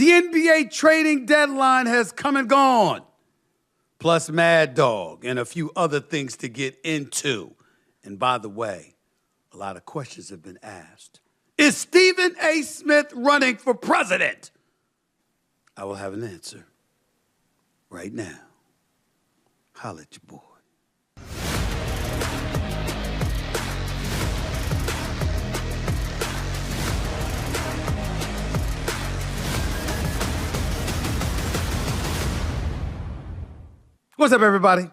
The NBA trading deadline has come and gone, plus Mad Dog and a few other things to get into. And by the way, a lot of questions have been asked. Is Stephen A. Smith running for president? I will have an answer right now. Holla at your boy. What's up, everybody?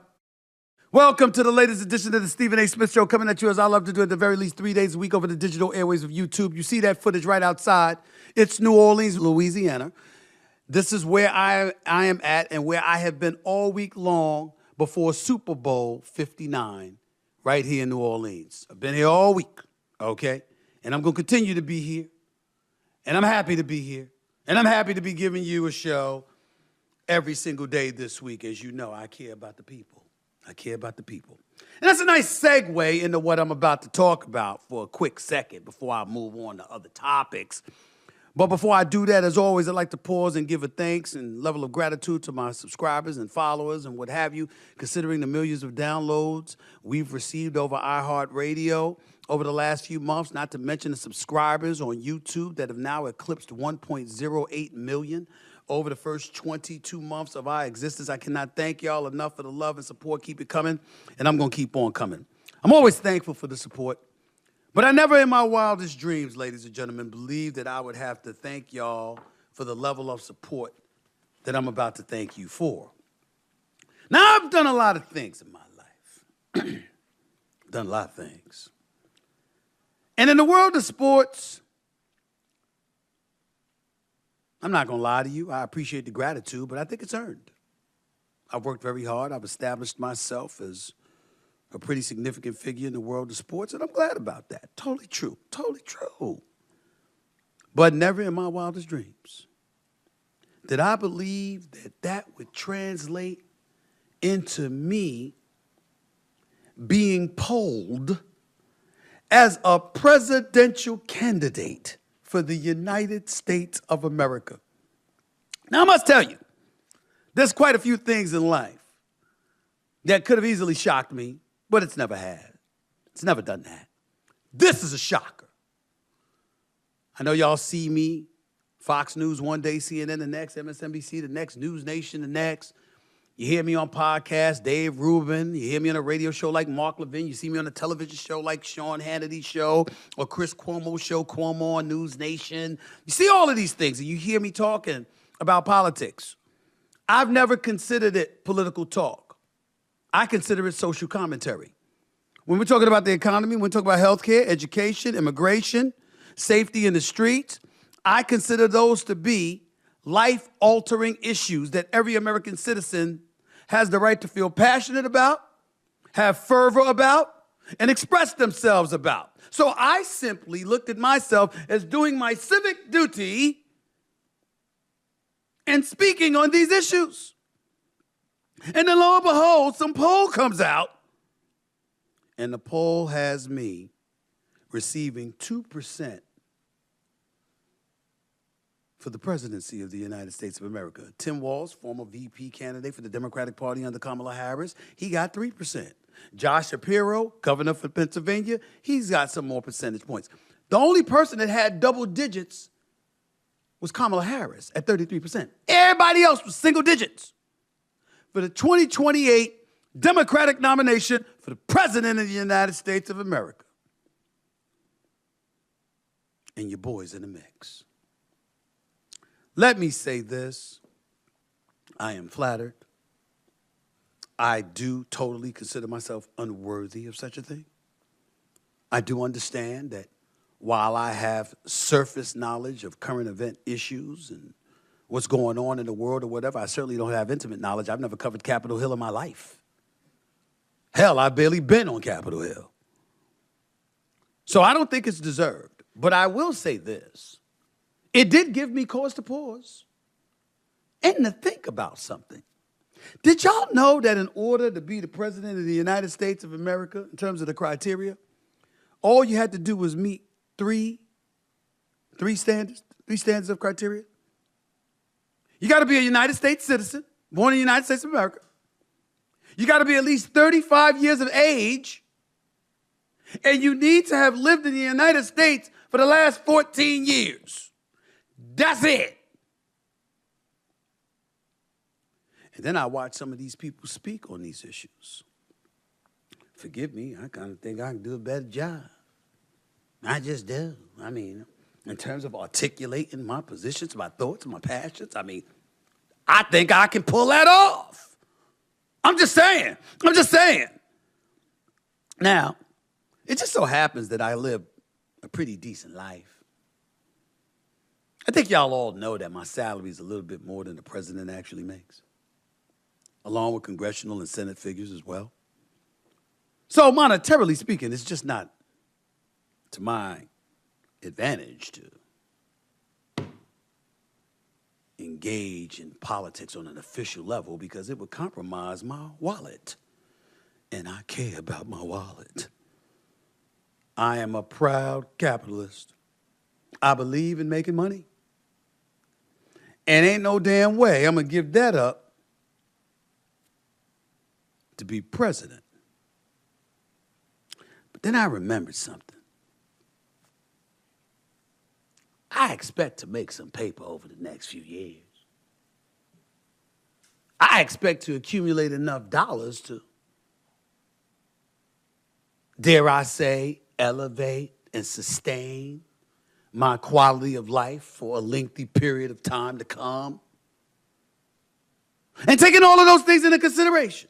Welcome to the latest edition of the Stephen A. Smith Show, coming at you as I love to do at the very least 3 days a week over the digital airwaves of YouTube. You see that footage right outside. It's New Orleans, Louisiana. This is where I am at and where I have been all week long before Super Bowl 59 right here in New Orleans. I've been here all week, okay? And I'm going to continue to be here. And I'm happy to be here. And I'm happy to be giving you a show every single day this week. As you know, I care about the people. I care about the people. And that's a nice segue into what I'm about to talk about for a quick second before I move on to other topics. But before I do that, as always, I'd like to pause and give a thanks and level of gratitude to my subscribers and followers and what have you, considering the millions of downloads we've received over iHeartRadio over the last few months, not to mention the subscribers on YouTube that have now eclipsed 1.08 million over the first 22 months of our existence. I cannot thank y'all enough for the love and support. Keep it coming, and I'm going to keep on coming. I'm always thankful for the support, but I never in my wildest dreams, ladies and gentlemen, believed that I would have to thank y'all for the level of support that I'm about to thank you for. Now, I've done a lot of things in my life. Done a lot of things. And in the world of sports, I'm not going to lie to you. I appreciate the gratitude, but I think it's earned. I've worked very hard. I've established myself as a pretty significant figure in the world of sports, and I'm glad about that. Totally true. Totally true. But never in my wildest dreams did I believe that that would translate into me being polled as a presidential candidate for the United States of America. Now, I must tell you, there's quite a few things in life that could have easily shocked me, but it's never had. It's never done that. This is a shocker. I know y'all see me, Fox News one day, CNN the next, MSNBC the next, News Nation the next. You hear me on podcasts, Dave Rubin. You hear me on a radio show like Mark Levin. You see me on a television show like Sean Hannity's show or Chris Cuomo's show, Cuomo on News Nation. You see all of these things, and you hear me talking about politics. I've never considered it political talk. I consider it social commentary. When we're talking about the economy, when we're talking about healthcare, education, immigration, safety in the streets, I consider those to be life-altering issues that every American citizen has the right to feel passionate about, have fervor about, and express themselves about. So I simply looked at myself as doing my civic duty and speaking on these issues. And then lo and behold, some poll comes out, and the poll has me receiving 2% for the presidency of the United States of America. Tim Walz, former VP candidate for the Democratic Party under Kamala Harris, he got 3%. Josh Shapiro, governor for Pennsylvania, he's got some more percentage points. The only person that had double digits was Kamala Harris at 33%. Everybody else was single digits for the 2028 Democratic nomination for the President of the United States of America. And your boy's in the mix. Let me say this. I am flattered. I do totally consider myself unworthy of such a thing. I do understand that while I have surface knowledge of current event issues and what's going on in the world or whatever, I certainly don't have intimate knowledge. I've never covered Capitol Hill in my life. Hell, I've barely been on Capitol Hill. So I don't think it's deserved. But I will say this. It did give me cause to pause and to think about something. Did y'all know that in order to be the president of the United States of America, in terms of the criteria, all you had to do was meet three standards of criteria? You got to be a United States citizen, born in the United States of America. You got to be at least 35 years of age. And you need to have lived in the United States for the last 14 years. That's it. And then I watch some of these people speak on these issues. Forgive me, I kind of think I can do a better job. I just do. I mean, in terms of articulating my positions, my thoughts, my passions, I mean, I think I can pull that off. I'm just saying. Now, it just so happens that I live a pretty decent life. I think y'all all know that my salary is a little bit more than the president actually makes, along with congressional and Senate figures as well. So monetarily speaking, it's just not to my advantage to engage in politics on an official level because it would compromise my wallet. And I care about my wallet. I am a proud capitalist. I believe in making money. And ain't no damn way I'm going to give that up to be president. But then I remembered something. I expect to make some paper over the next few years. I expect to accumulate enough dollars to, dare I say, elevate and sustain my quality of life for a lengthy period of time to come. And taking all of those things into consideration,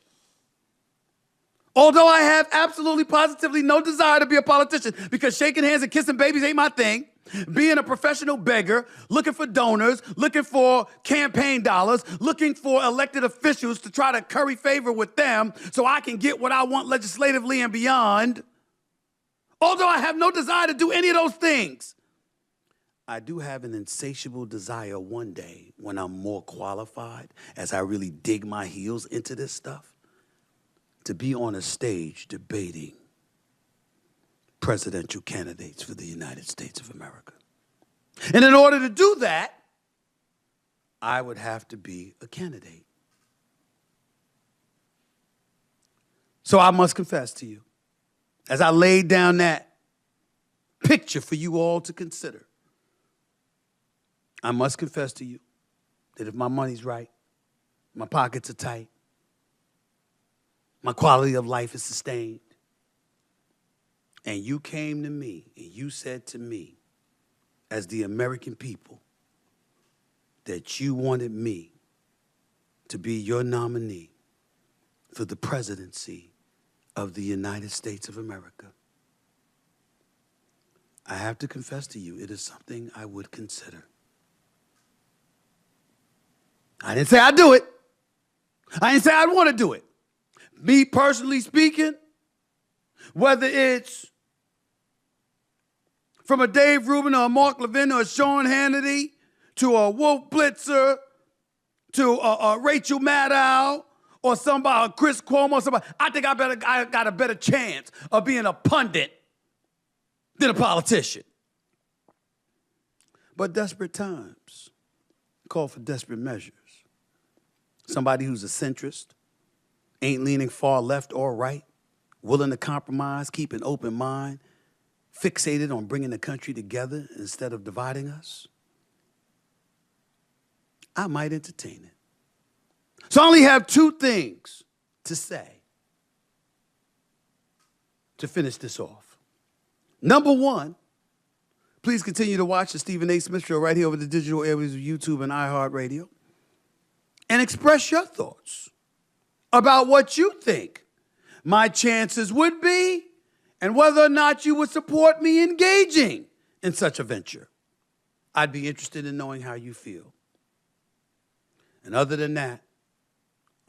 although I have absolutely positively no desire to be a politician because shaking hands and kissing babies ain't my thing, being a professional beggar, looking for donors, looking for campaign dollars, looking for elected officials to try to curry favor with them so I can get what I want legislatively and beyond, although I have no desire to do any of those things, I do have an insatiable desire one day when I'm more qualified, as I really dig my heels into this stuff, to be on a stage debating presidential candidates for the United States of America. And in order to do that, I would have to be a candidate. So I must confess to you, as I laid down that picture for you all to consider, I must confess to you that if my money's right, my pockets are tight, my quality of life is sustained, and you came to me and you said to me, as the American people, that you wanted me to be your nominee for the presidency of the United States of America, I have to confess to you, it is something I would consider. I didn't say I'd do it. I didn't say I'd want to do it. Me personally speaking, whether it's from a Dave Rubin or a Mark Levin or a Sean Hannity to a Wolf Blitzer to a Rachel Maddow or somebody, a Chris Cuomo or somebody, I think I got a better chance of being a pundit than a politician. But desperate times call for desperate measures. Somebody who's a centrist, ain't leaning far left or right, willing to compromise, keep an open mind, fixated on bringing the country together instead of dividing us, I might entertain it. So I only have two things to say to finish this off. Number one, please continue to watch the Stephen A. Smith Show right here over the digital airwaves of YouTube and iHeartRadio and express your thoughts about what you think my chances would be and whether or not you would support me engaging in such a venture. I'd be interested in knowing how you feel. And other than that,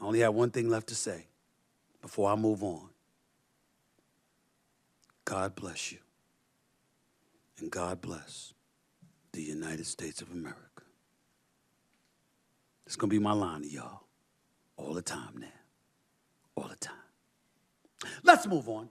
I only have one thing left to say before I move on. God bless you. And God bless the United States of America. It's going to be my line to y'all all the time now. All the time. Let's move on.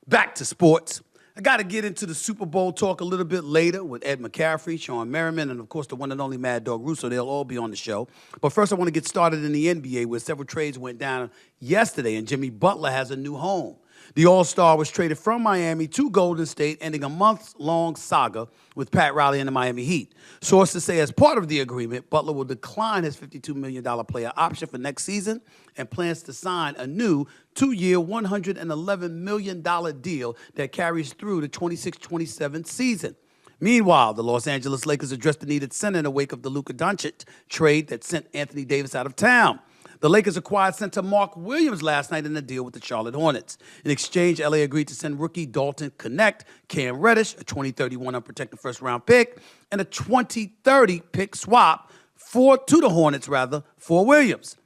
Back to sports. I got to get into the Super Bowl talk a little bit later with Ed McCaffrey, Shawne Merriman, and, of course, the one and only Mad Dog Russo. They'll all be on the show. But first, I want to get started in the NBA, where several trades went down yesterday, and Jimmy Butler has a new home. The All-Star was traded from Miami to Golden State, ending a month-long saga with Pat Riley and the Miami Heat. Sources say as part of the agreement, Butler will decline his $52 million player option for next season and plans to sign a new two-year, $111 million deal that carries through the 26-27 season. Meanwhile, the Los Angeles Lakers addressed the need at center in the wake of the Luka Doncic trade that sent Anthony Davis out of town. The Lakers acquired center Mark Williams last night in a deal with the Charlotte Hornets. In exchange, LA agreed to send rookie Dalton, Knecht, Cam Reddish, a 2031 unprotected first-round pick, and a 2030 pick swap to the Hornets, for Williams.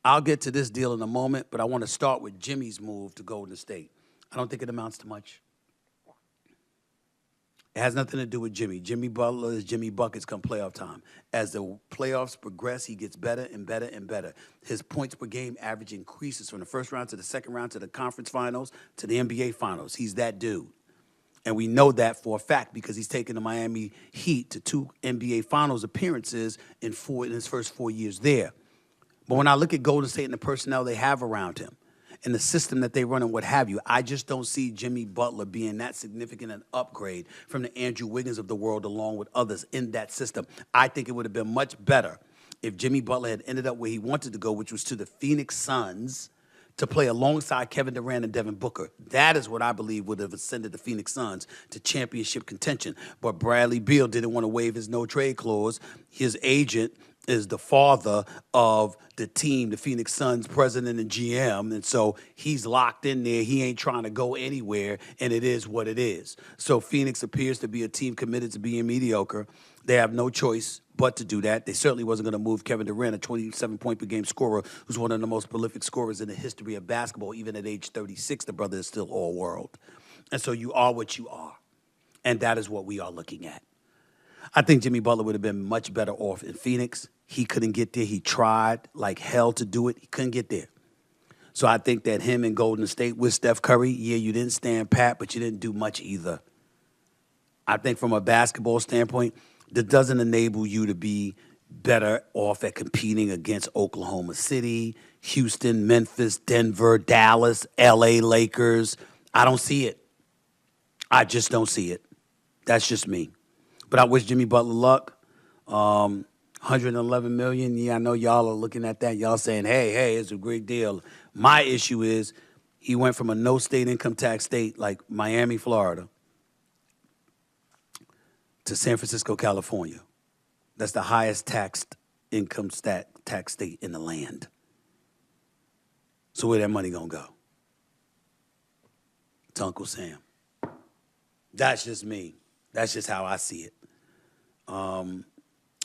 I'll get to this deal in a moment, but I want to start with Jimmy's move to Golden State. I don't think it amounts to much. It has nothing to do with Jimmy. Jimmy Butler is Jimmy Buckets come playoff time. As the playoffs progress, he gets better and better and better. His points per game average increases from the first round to the second round to the conference finals to the NBA finals. He's that dude. And we know that for a fact because he's taken the Miami Heat to 2 NBA finals appearances in his first 4 years there. But when I look at Golden State and the personnel they have around him, and the system that they run and what have you, I just don't see Jimmy Butler being that significant an upgrade from the Andrew Wiggins of the world along with others in that system. I think it would have been much better if Jimmy Butler had ended up where he wanted to go, which was to the Phoenix Suns to play alongside Kevin Durant and Devin Booker. That is what I believe would have ascended the Phoenix Suns to championship contention. But Bradley Beal didn't want to waive his no-trade clause. His agent is the father of the team, the Phoenix Suns president and GM, and so he's locked in there. He ain't trying to go anywhere, and it is what it is. So Phoenix appears to be a team committed to being mediocre. They have no choice but to do that. They certainly wasn't going to move Kevin Durant, a 27-point-per-game scorer, who's one of the most prolific scorers in the history of basketball. Even at age 36, the brother is still all-world. And so you are what you are, and that is what we are looking at. I think Jimmy Butler would have been much better off in Phoenix. He couldn't get there. He tried like hell to do it. He couldn't get there. So I think that him in Golden State with Steph Curry, yeah, you didn't stand pat, but you didn't do much either. I think from a basketball standpoint, that doesn't enable you to be better off at competing against Oklahoma City, Houston, Memphis, Denver, Dallas, L.A. Lakers. I don't see it. I just don't see it. That's just me. But I wish Jimmy Butler luck. $111 million. Yeah, I know y'all are looking at that. Y'all saying, hey, it's a great deal. My issue is he went from a no-state income tax state like Miami, Florida, to San Francisco, California. That's the highest taxed income tax state in the land. So where that money gonna go? To Uncle Sam. That's just me. That's just how I see it.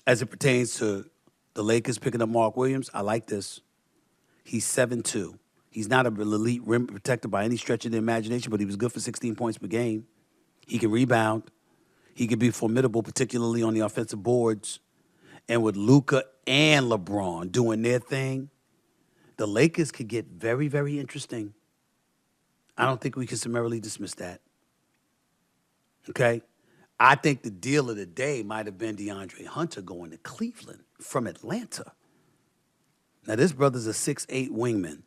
As it pertains to the Lakers picking up Mark Williams, I like this. He's 7'2". He's not an elite rim protector by any stretch of the imagination, but he was good for 16 points per game. He can rebound. He can be formidable, particularly on the offensive boards. And with Luka and LeBron doing their thing, the Lakers could get very, very interesting. I don't think we can summarily dismiss that. Okay? I think the deal of the day might have been DeAndre Hunter going to Cleveland from Atlanta. Now, this brother's a 6'8" wingman.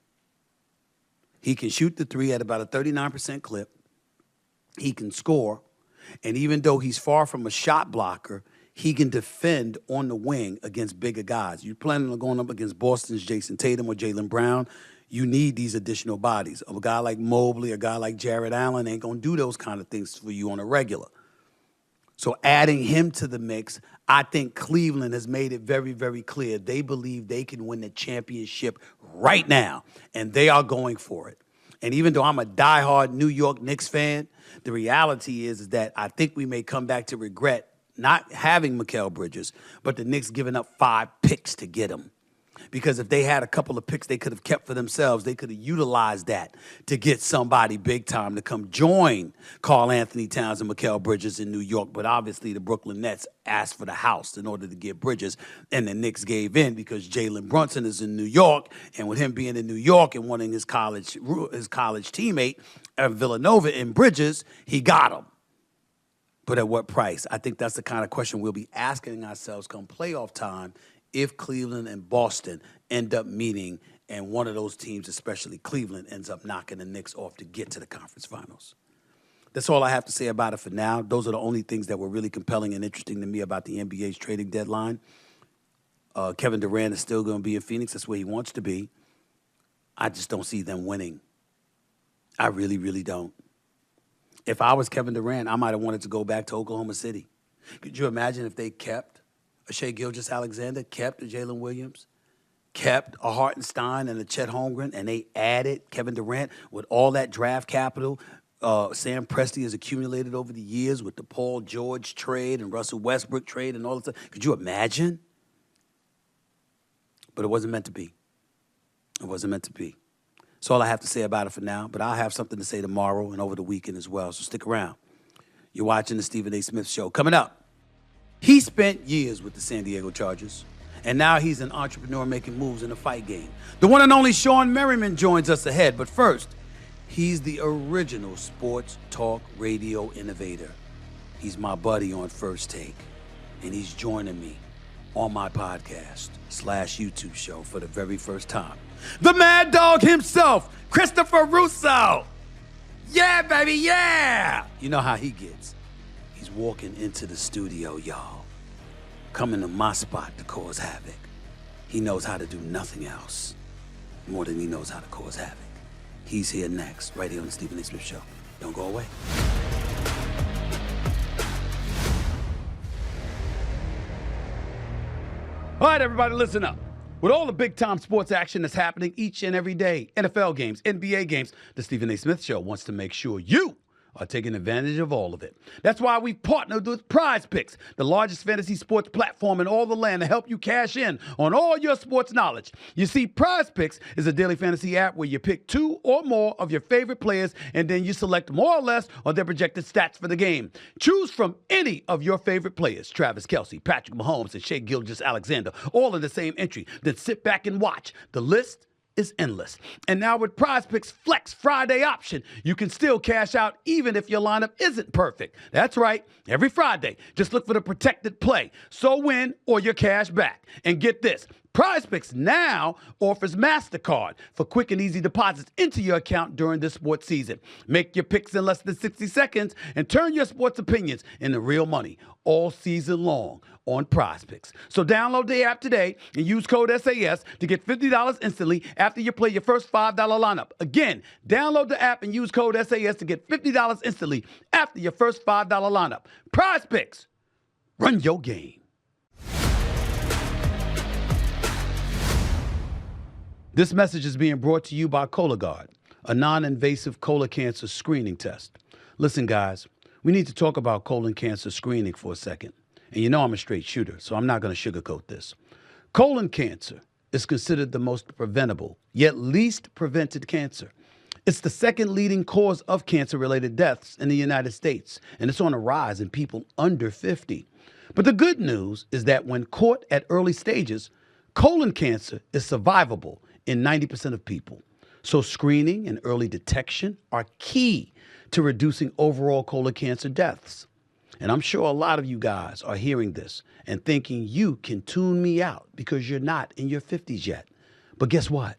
He can shoot the three at about a 39% clip. He can score. And even though he's far from a shot blocker, he can defend on the wing against bigger guys. You're planning on going up against Boston's Jason Tatum or Jaylen Brown, you need these additional bodies. A guy like Mobley, a guy like Jared Allen ain't going to do those kind of things for you on a regular. So adding him to the mix, I think Cleveland has made it very, very clear. They believe they can win the championship right now, and they are going for it. And even though I'm a diehard New York Knicks fan, the reality is that I think we may come back to regret not having Mikal Bridges, but the Knicks giving up 5 picks to get him. Because if they had a couple of picks they could have kept for themselves, they could have utilized that to get somebody big time to come join Karl Anthony Towns and Mikal Bridges in New York. But obviously the Brooklyn Nets asked for the house in order to get Bridges, and the Knicks gave in because Jalen Brunson is in New York, and with him being in New York and wanting his college teammate at Villanova in Bridges, he got him. But at what price? I think that's the kind of question we'll be asking ourselves come playoff time if Cleveland and Boston end up meeting and one of those teams, especially Cleveland, ends up knocking the Knicks off to get to the conference finals. That's all I have to say about it for now. Those are the only things that were really compelling and interesting to me about the NBA's trading deadline. Kevin Durant is still going to be in Phoenix. That's where he wants to be. I just don't see them winning. I really, really don't. If I was Kevin Durant, I might have wanted to go back to Oklahoma City. Could you imagine if they kept a Shai Gilgeous-Alexander, kept a Jalen Williams, kept a Hartenstein and a Chet Holmgren, and they added Kevin Durant with all that draft capital Sam Presti has accumulated over the years with the Paul George trade and Russell Westbrook trade and all that stuff? Could you imagine? But it wasn't meant to be. It wasn't meant to be. That's all I have to say about it for now, but I'll have something to say tomorrow and over the weekend as well, so stick around. You're watching the Stephen A. Smith Show. Coming up, he spent years with the San Diego Chargers, and now he's an entrepreneur making moves in the fight game. The one and only Shawne Merriman joins us ahead, but first, he's the original sports talk radio innovator. He's my buddy on First Take, and he's joining me on my podcast/YouTube show for the very first time. The Mad Dog himself, Christopher Russo. Yeah, baby, yeah. You know how he gets. He's walking into the studio, y'all, coming to my spot to cause havoc. He knows how to do nothing else more than he knows how to cause havoc. He's here next, right here on the Stephen A. Smith Show. Don't go away. All right, everybody, listen up. With all the big-time sports action that's happening each and every day, NFL games, NBA games, the Stephen A. Smith Show wants to make sure you are taking advantage of all of it. That's why we've partnered with Prize Picks, the largest fantasy sports platform in all the land, to help you cash in on all your sports knowledge. You see, Prize Picks is a daily fantasy app where you pick two or more of your favorite players, and then you select more or less on their projected stats for the game. Choose from any of your favorite players, Travis Kelce, Patrick Mahomes, and Shai Gilgeous-Alexander, all in the same entry. Then sit back and watch. The list is endless. And now with Prize Picks Flex Friday option, you can still cash out even if your lineup isn't perfect. That's right. Every Friday, just look for the protected play. So win or your cash back. And get this, Prize Picks now offers MasterCard for quick and easy deposits into your account during this sports season. Make your picks in less than 60 seconds and turn your sports opinions into real money all season long on Prize Picks. So download the app today and use code SAS to get $50 instantly after you play your first $5 lineup. Again, download the app and use code SAS to get $50 instantly after your first $5 lineup. Prize Picks. Run your game. This message is being brought to you by Cologuard, a non-invasive colon cancer screening test. Listen, guys, we need to talk about colon cancer screening for a second. And you know I'm a straight shooter, so I'm not going to sugarcoat this. Colon cancer is considered the most preventable, yet least prevented cancer. It's the second leading cause of cancer-related deaths in the United States, and it's on a rise in people under 50. But the good news is that when caught at early stages, colon cancer is survivable in 90% of people. So screening and early detection are key to reducing overall colon cancer deaths. And I'm sure a lot of you guys are hearing this and thinking you can tune me out because you're not in your 50s yet. But guess what?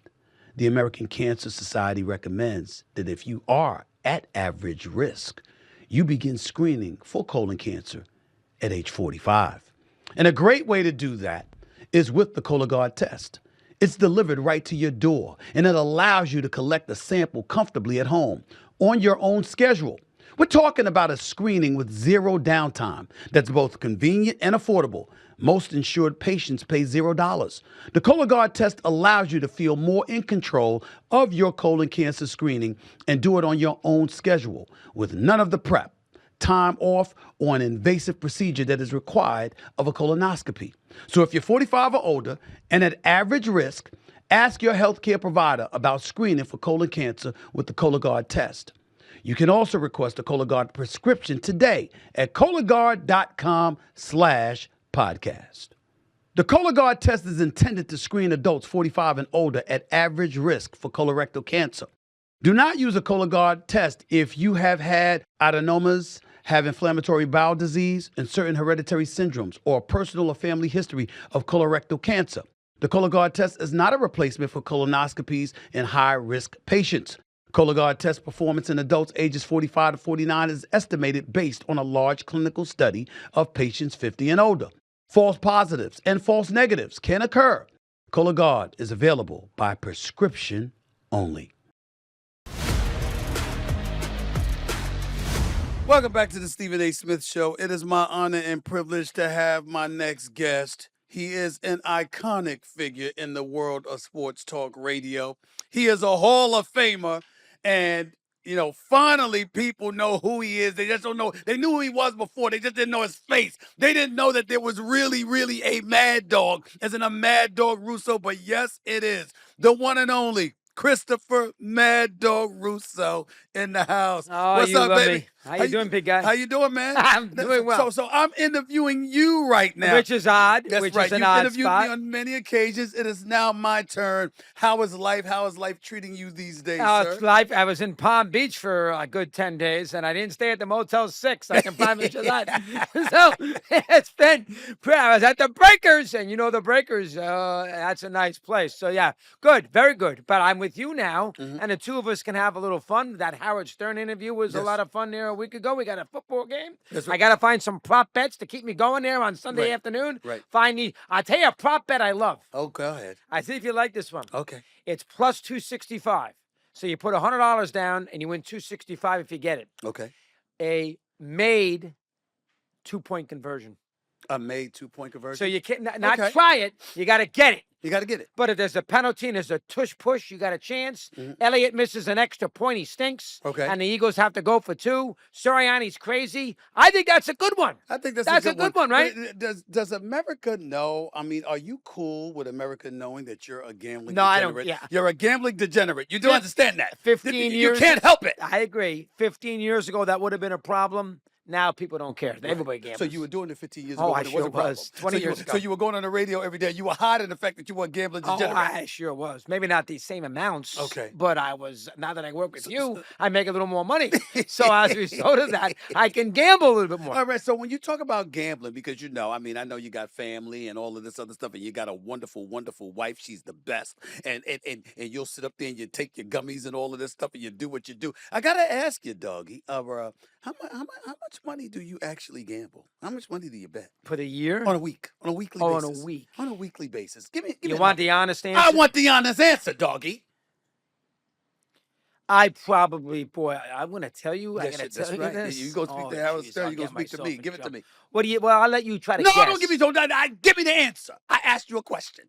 The American Cancer Society recommends that if you are at average risk, you begin screening for colon cancer at age 45. And a great way to do that is with the Cologuard test. It's delivered right to your door, and it allows you to collect a sample comfortably at home on your own schedule. We're talking about a screening with zero downtime that's both convenient and affordable. Most insured patients pay $0. The Cologuard test allows you to feel more in control of your colon cancer screening and do it on your own schedule with none of the prep, time off, or an invasive procedure that is required of a colonoscopy. So if you're 45 or older and at average risk, ask your healthcare provider about screening for colon cancer with the Cologuard test. You can also request a Cologuard prescription today at Cologuard.com/podcast. The Cologuard test is intended to screen adults 45 and older at average risk for colorectal cancer. Do not use a Cologuard test if you have had adenomas, have inflammatory bowel disease, and certain hereditary syndromes, or a personal or family history of colorectal cancer. The Cologuard test is not a replacement for colonoscopies in high-risk patients. Cologuard test performance in adults ages 45 to 49 is estimated based on a large clinical study of patients 50 and older. False positives and false negatives can occur. Cologuard is available by prescription only. Welcome back to the Stephen A. Smith Show. It is my honor and privilege to have my next guest. He is an iconic figure in the world of sports talk radio. He is a Hall of Famer, and finally people know who he is. They just don't know. They knew who he was before. They just didn't know his face. They didn't know that there was really, really a Mad Dog, as in a Mad Dog Russo. But yes, it is the one and only Christopher Mad Dog Russo in the house. Oh, what's you up, love baby? Me. How you doing, big guy? How you doing, man? I'm doing well. So I'm interviewing you right now. Which is odd. That's which right. Is an You've odd interviewed spot. me on many occasions. It is now my turn. How is life? How is life treating you these days, sir? It's life. I was in Palm Beach for a good 10 days, and I didn't stay at the Motel 6. I can promise you that. So it's been, I was at the Breakers, and the Breakers, that's a nice place. So, yeah, good, very good. But I'm with you now, and the two of us can have a little fun. That Howard Stern interview was a lot of fun there a week ago. We got a football game. I got to find some prop bets to keep me going there on Sunday afternoon. Right. I'll tell you a prop bet I love. Oh, go ahead. I see if you like this one. Okay. It's plus 265. So you put $100 down and you win 265 if you get it. Okay. A made 2-point conversion. A made 2-point conversion. So you can't not try it. You got to get it. You got to get it. But if there's a penalty and there's a tush push, you got a chance. Elliott misses an extra point. He stinks. Okay. And the Eagles have to go for 2. Sirianni's crazy. I think that's a good one. I think that's a good one, right? Does America know? I mean, are you cool with America knowing that you're a gambling degenerate? I don't. Yeah. You're a gambling degenerate. You do understand that. 15 years. You can't help it. I agree. 15 years ago, that would have been a problem. Now people don't care. Everybody gambles. So you were doing it 15 years ago. Oh, I it sure was. 20 years ago. So you were going on the radio every day. You were hiding the fact that you were a gambling degenerate. Oh, I sure was. Maybe not the same amounts. Okay. But I was. Now that I work with you, I make a little more money. So as a result of that, I can gamble a little bit more. All right. So when you talk about gambling, because I know you got family and all of this other stuff, and you got a wonderful, wonderful wife. She's the best. And you'll sit up there and you take your gummies and all of this stuff, and you do what you do. I gotta ask you, doggy. How much money do you actually gamble? How much money do you bet? For the year? On a weekly basis. On a week. On a weekly basis. Give me You want the honest answer? I want the honest answer, doggy. I probably, boy, I'm going to tell you. Yes, that's right. This. You go speak to Howard Stern. You go speak to me. Give it to me. Well, I'll let you try to No, guess. don't give me. Give me the answer. I asked you a question.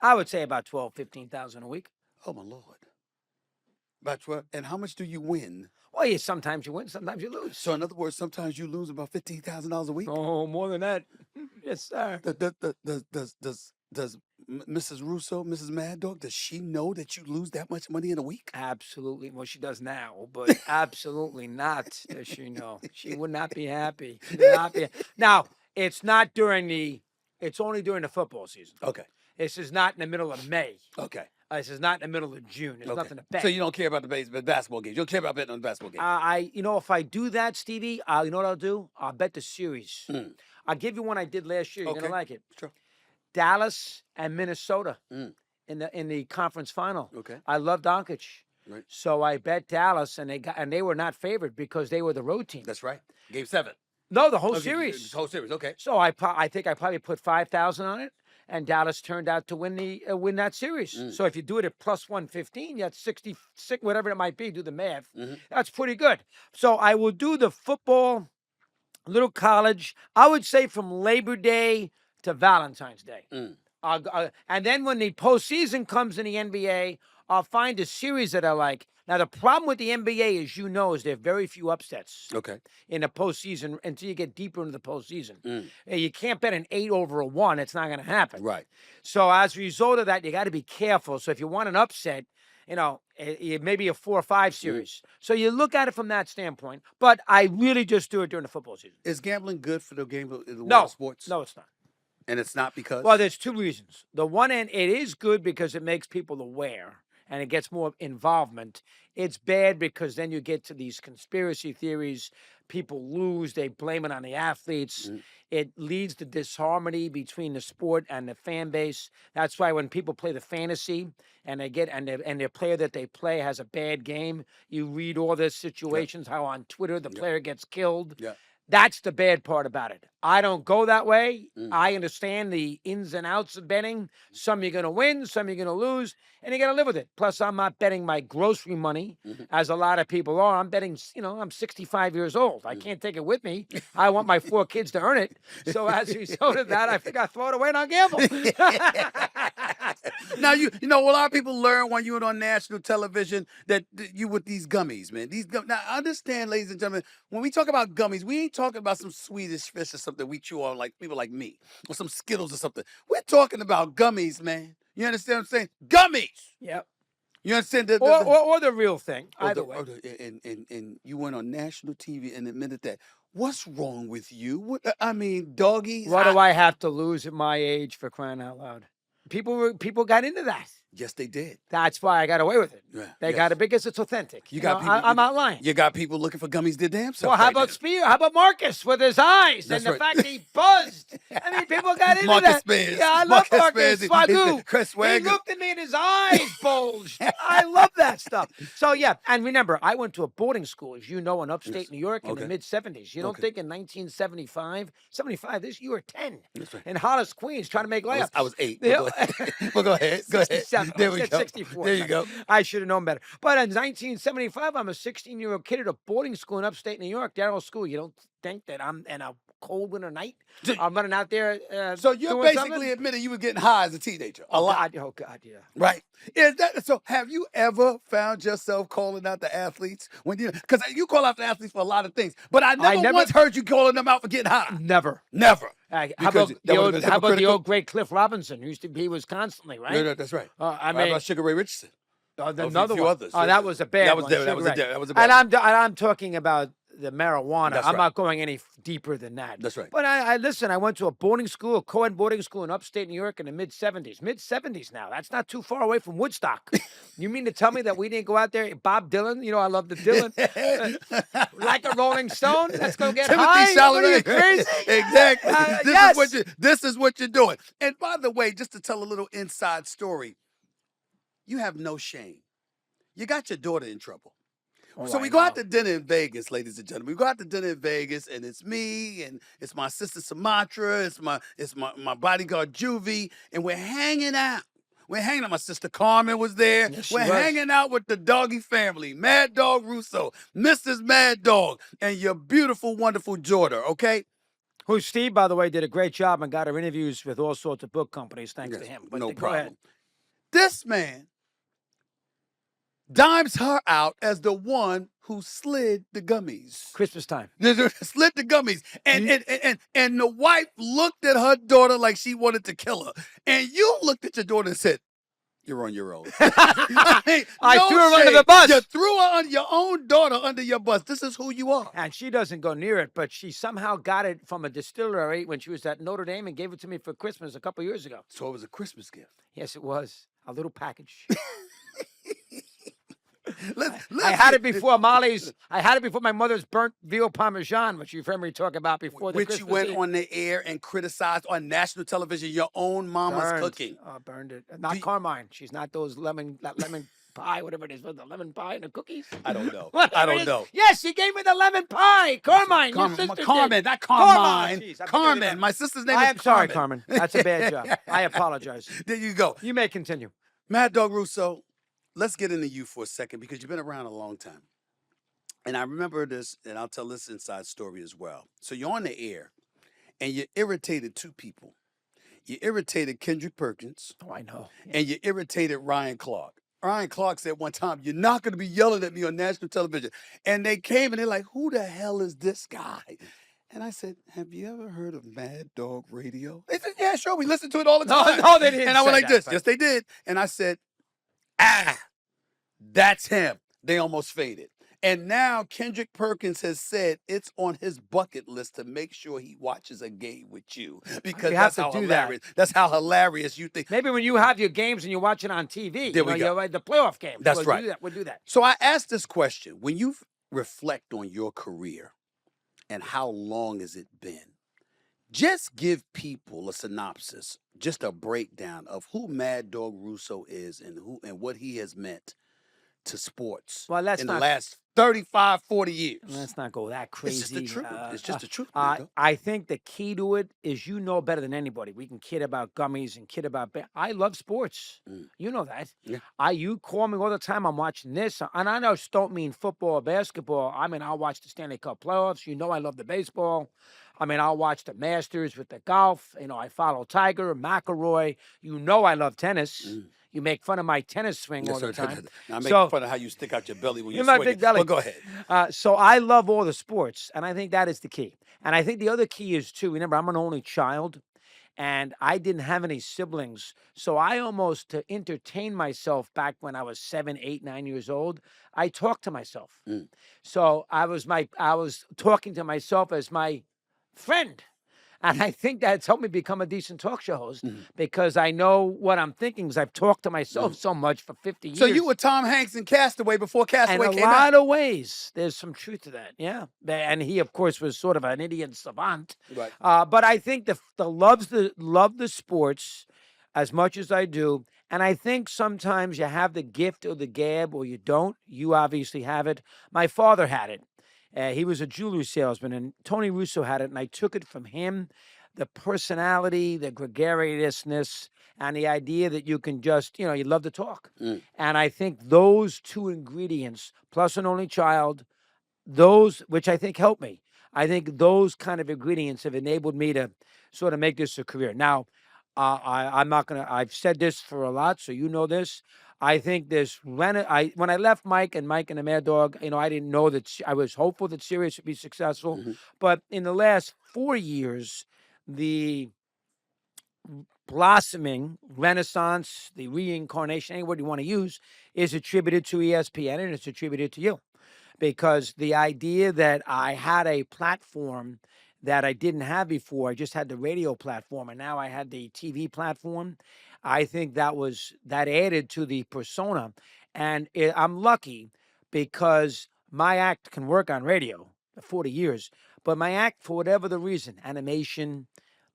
I would say about 12, 15,000 a week. Oh, my Lord. About 12. And how much do you win? Well, sometimes you win, sometimes you lose. So in other words, sometimes you lose about $15,000 a week? Oh, more than that. Yes, sir. Does Mrs. Russo, Mrs. Mad Dog, does she know that you lose that much money in a week? Absolutely. Well, she does now, but absolutely not does she know. She would not be happy. Now, it's only during the football season. Okay. This is not in the middle of May. Okay. This is not in the middle of June. There's nothing to bet. So you don't care about the basketball games. You don't care about betting on the basketball games. If I do that, Stevie, you know what I'll do? I'll bet the series. I'll give you one I did last year. You're gonna like it. Sure. Dallas and Minnesota in the conference final. Okay. I love Doncic. Right. So I bet Dallas, and they were not favored because they were the road team. That's right. Game 7. No, the whole series. The whole series. Okay. So I think I probably put 5,000 on it. And Dallas turned out to win that series. So if you do it at plus 115, that's 66, whatever it might be. Do the math. That's pretty good. So I will do the football, little college. I would say from Labor Day to Valentine's Day. And then when the postseason comes in the NBA, I'll find a series that I like. Now, the problem with the NBA, as you know, is there are very few upsets Okay. in the postseason until you get deeper into the postseason. Mm. You can't bet an 8 over a 1. It's not going to happen. Right. So as a result of that, you got to be careful. So if you want an upset, maybe a 4 or 5 series. So you look at it from that standpoint. But I really just do it during the football season. Is gambling good for the game of the world No. of sports? No, it's not. And it's not because? Well, there's 2 reasons. The one end, it is good because it makes people aware and it gets more involvement. It's bad because then you get to these conspiracy theories. People lose. They blame it on the athletes. It leads to disharmony between the sport and the fan base. That's why when people play the fantasy and their player that they play has a bad game, you read all these situations, how on Twitter the player gets killed. Yeah. That's the bad part about it. I don't go that way. I understand the ins and outs of betting. Some you're going to win, some you're going to lose, and you got to live with it. Plus, I'm not betting my grocery money, as a lot of people are. I'm betting, I'm 65 years old. I can't take it with me. I want my 4 kids to earn it. So as a result of that, I think I throw it away and I'll gamble. Now, a lot of people learn when you were on national television that you with these gummies, man. Now, understand, ladies and gentlemen, when we talk about gummies, we ain't talking about some Swedish fish or something we chew on like people like me, or some Skittles or something. We're talking about gummies, man. You understand what I'm saying? Gummies. Yep. You understand? Or the real thing. Either way. And you went on national TV and admitted that. What's wrong with you? Doggies. What do I have to lose at my age, for crying out loud? People got into that. Yes, they did. That's why I got away with it. Yeah, They got it because it's authentic. I'm not lying. You got people looking for gummies their damn self. Well, how about Spear? How about Marcus with his eyes? That's and the right. fact he buzzed. I mean, people got into Marcus that. Spears. Yeah, I love Marcus. Swagoo. Chris He Swagoo. looked at me and his eyes bulged. I love that stuff. So, yeah. And remember, I went to a boarding school, as you know, in upstate New York in the mid-'70s. You don't think in 1975, you were 10. That's right. In Hollis, Queens, trying to make layups. I was 8. Yeah. Well, go ahead. Go ahead. 67. There we go. 64. There you go. I should have known better. But in 1975, I'm a 16-year-old kid at a boarding school in upstate New York, Darrell School. You don't think that I'm in a cold winter night? I'm running out there. So you're doing basically something? admitting you were getting high as a teenager. A lot. Oh, God, yeah. Right. So have you ever found yourself calling out the athletes because you call out the athletes for a lot of things, but I never once heard you calling them out for getting high. Never. How How about the old great Cliff Robinson? He was constantly, right? No, that's right. I How mean, about Sugar Ray Richardson? another few one. others. Oh, that was a bad one. That was a bad And I'm talking about the marijuana. That's I'm right. not going any deeper than that. That's right. But I listen, I went to a boarding school, a co-ed boarding school in upstate New York in the mid-'70s. Mid-'70s now. That's not too far away from Woodstock. You mean to tell me that we didn't go out there? Bob Dylan, I love the Dylan. Like a Rolling Stone? Let's go get Timothy high. What are you, Chalamet. crazy? Exactly. Yes. This is what you're doing. And by the way, just to tell a little inside story, you have no shame. You got your daughter in trouble. So we go out to dinner in Vegas, ladies and gentlemen. We go out to dinner in Vegas, and it's me, and it's my sister Sumatra, it's my bodyguard Juvie, and we're hanging out. We're hanging out. My sister Carmen was there. Yes, we're hanging out with the doggy family, Mad Dog Russo, Mrs. Mad Dog, and your beautiful, wonderful daughter, okay? Who, Steve, by the way, did a great job and got her interviews with all sorts of book companies, thanks to him. But no go problem. ahead. This man dimes her out as the one who slid the gummies. Christmas time. Slid the gummies. And the wife looked at her daughter like she wanted to kill her. And you looked at your daughter and said, "You're on your own." I threw her under the bus. You threw your own daughter under your bus. This is who you are. And she doesn't go near it, but she somehow got it from a distillery when she was at Notre Dame and gave it to me for Christmas a couple years ago. So it was a Christmas gift. Yes, it was. A little package. I had it before my mother's burnt veal parmesan, which you've heard me talk about before. Which you went on the air and criticized on national television your own mama's cooking. Oh, burned it. Not Carmine. She's not that lemon pie, whatever it is, with the lemon pie and the cookies. I don't know. I don't know. Yes, she gave me the lemon pie. Carmine. Carmen, not Carmine. Carmen. My sister's name is Carmen. I am sorry, Carmen. That's a bad job. I apologize. There you go. You may continue. Mad Dog Russo, let's get into you for a second because you've been around a long time. And I remember this, and I'll tell this inside story as well. So you're on the air, and you irritated 2 people. You irritated Kendrick Perkins. Oh, I know. And you irritated Ryan Clark. Ryan Clark said one time, "You're not going to be yelling at me on national television." And they came and they're like, "Who the hell is this guy?" And I said, "Have you ever heard of Mad Dog Radio?" They said, "Yeah, sure. We listen to it all the No, time." no, they didn't And I went say like that, this. but- Yes, they did. And I said, that's him. They almost faded. And now Kendrick Perkins has said it's on his bucket list to make sure he watches a game with you, because You have that's to how do that. hilarious. That's how hilarious you think. Maybe when you have your games and you watch it on TV, There we go. you're the playoff game. That's right. We'll do that. So I asked this question: when you reflect on your career and how long has it been, just give people a synopsis, just a breakdown of who Mad Dog Russo is and what he has meant to sports Well, let's in not- the last 35, 40 years. Let's not go that crazy. It's just the truth. It's just the truth, Nico. I think the key to it is you know better than anybody. We can kid about gummies and kid about. I love sports. You know that. Yeah. You call me all the time. I'm watching this, and I just don't mean football or basketball. I mean, I'll watch the Stanley Cup playoffs. You know, I love the baseball. I mean, I'll watch the Masters with the golf. You know, I follow Tiger, McElroy. You know, I love tennis. You make fun of my tennis swing all the time. Now, I make So- fun of how you stick out your belly when You're you're my swinging. big belly. But go ahead. So I love all the sports, and I think that is the key. And I think the other key is, too, remember, I'm an only child, and I didn't have any siblings. So I almost, to entertain myself back when I was 7, 8, 9 years old, I talked to myself. So I was talking to myself as my friend. And I think that's helped me become a decent talk show host because I know what I'm thinking because I've talked to myself so much for 50 years. So you were Tom Hanks in Castaway before in Castaway a came out. lot of ways, there's some truth to that. Yeah. And he, of course, was sort of an idiot savant. Right. But I think love the sports as much as I do. And I think sometimes you have the gift or the gab or you don't. You obviously have it. My father had it. He was a jewelry salesman, and Tony Russo had it, and I took it from him. The personality, the gregariousness, and the idea that you can just, you love to talk. And I think those two ingredients, plus an only child, those, which I think helped me, I think those kind of ingredients have enabled me to sort of make this a career. Now, I'm not going to, I've said this for a lot, so you know this. I think when I left Mike and the Mad Dog, I didn't know that I was hopeful that Sirius would be successful. But in the last 4 years, the blossoming renaissance, the reincarnation, any word you want to use, is attributed to ESPN and it's attributed to you. Because the idea that I had a platform that I didn't have before, I just had the radio platform, and now I had the TV platform. I think that added to the persona. And I'm lucky because my act can work on radio for 40 years, but my act, for whatever the reason, animation,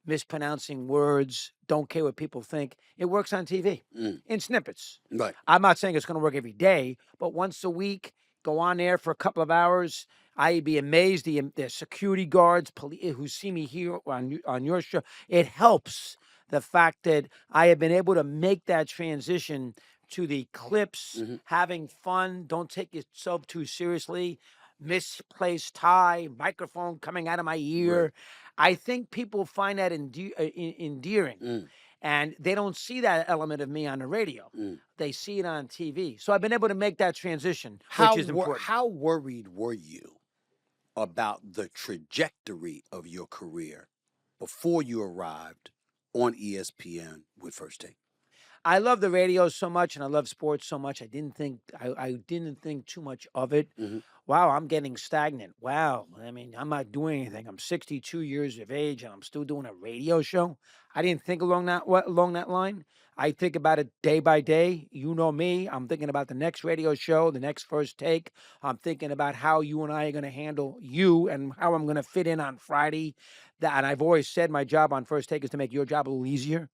mispronouncing words, don't care what people think, it works on TV in snippets. Right. I'm not saying it's going to work every day, but once a week, go on there for a couple of hours. I'd be amazed the security guards, police who see me here on your show. It helps the fact that I have been able to make that transition to the clips, having fun. Don't take yourself too seriously. Misplaced tie, microphone coming out of my ear. Right. I think people find that endearing. And they don't see that element of me on the radio. They see it on TV. So I've been able to make that transition, which is important. How worried were you about the trajectory of your career before you arrived on ESPN with First Take? I love the radio so much, and I love sports so much. I didn't think too much of it. Wow, I'm getting stagnant. Wow, I mean, I'm not doing anything. I'm 62 years of age, and I'm still doing a radio show. I didn't think along that line. I think about it day by day. You know me. I'm thinking about the next radio show, the next First Take. I'm thinking about how you and I are going to handle you and how I'm going to fit in on Friday. And I've always said my job on First Take is to make your job a little easier.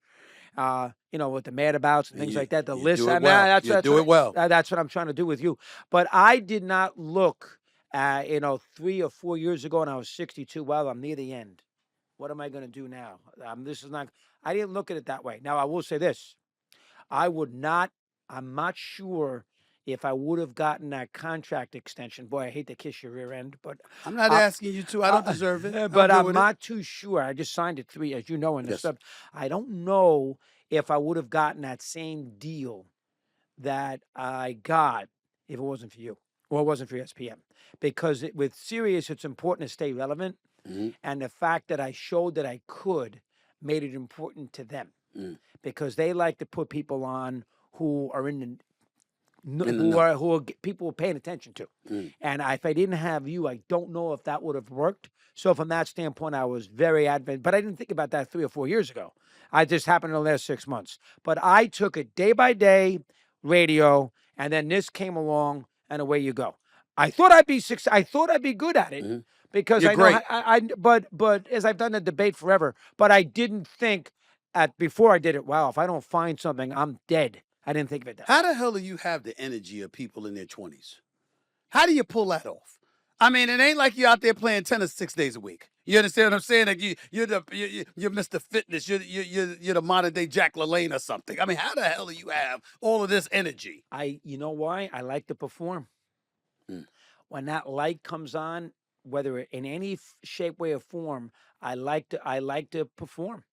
With the mad abouts and things like that, the list. Do it well. That's what I'm trying to do with you. But I did not look, 3 or 4 years ago, and I was 62. Well, I'm near the end. What am I going to do now? I didn't look at it that way. Now, I will say this. I'm not sure if I would have gotten that contract extension. Boy, I hate to kiss your rear end, but I'm not asking you to. I don't deserve it. But I'm not too sure. I just signed it 3, as you know, in the sub. I don't know if I would have gotten that same deal that I got if it wasn't for you or it wasn't for ESPN. Because with Sirius, it's important to stay relevant. And the fact that I showed that I could made it important to them because they like to put people on who are people are paying attention to. And if I didn't have you, I don't know if that would have worked. So from that standpoint, I was very advent, but I didn't think about that 3 or 4 years ago. I just happened in the last 6 months. But I took it day by day, radio, and then this came along, and away you go. I thought I'd be good at it because You're I great. know. But as I've done the debate forever, but I didn't think before I did it. Wow, if I don't find something, I'm dead. I didn't think of it that way. How the hell do you have the energy of people in their 20s? How do you pull that off? I mean, it ain't like you're out there playing tennis 6 days a week. You understand what I'm saying? Like you're Mr. Fitness. You're the modern day Jack LaLanne or something. I mean, how the hell do you have all of this energy? You know why? I like to perform. When that light comes on, whether in any shape, way, or form, I like to perform.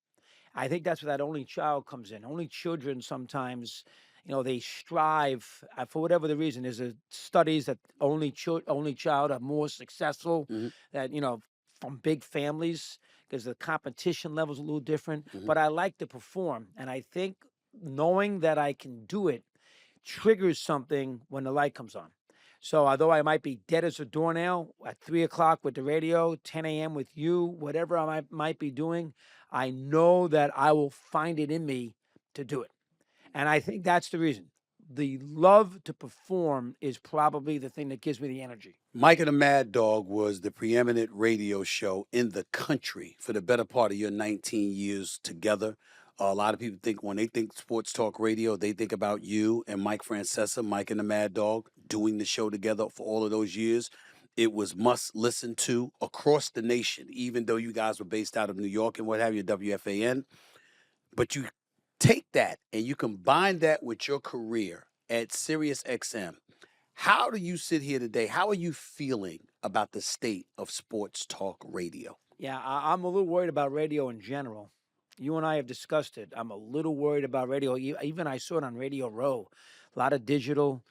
I think that's where that only child comes in. Only children sometimes, they strive for whatever the reason. There's studies that only child are more successful. That from big families because the competition level is a little different. But I like to perform, and I think knowing that I can do it triggers something when the light comes on. So although I might be dead as a doornail at 3 o'clock with the radio, 10 a.m. with you, whatever I might be doing, I know that I will find it in me to do it. And I think that's the reason. The love to perform is probably the thing that gives me the energy. Mike and the Mad Dog was the preeminent radio show in the country for the better part of your 19 years together. A lot of people think when they think sports talk radio, they think about you and Mike Francesa, Mike and the Mad Dog, doing the show together for all of those years. It was must listen to across the nation, even though you guys were based out of New York and what have you, WFAN. But you take that and you combine that with your career at Sirius XM. How do you sit here today? How are you feeling about the state of sports talk radio? Yeah, I'm a little worried about radio in general. You and I have discussed it. I'm a little worried about radio. Even I saw it on Radio Row. A lot of digital.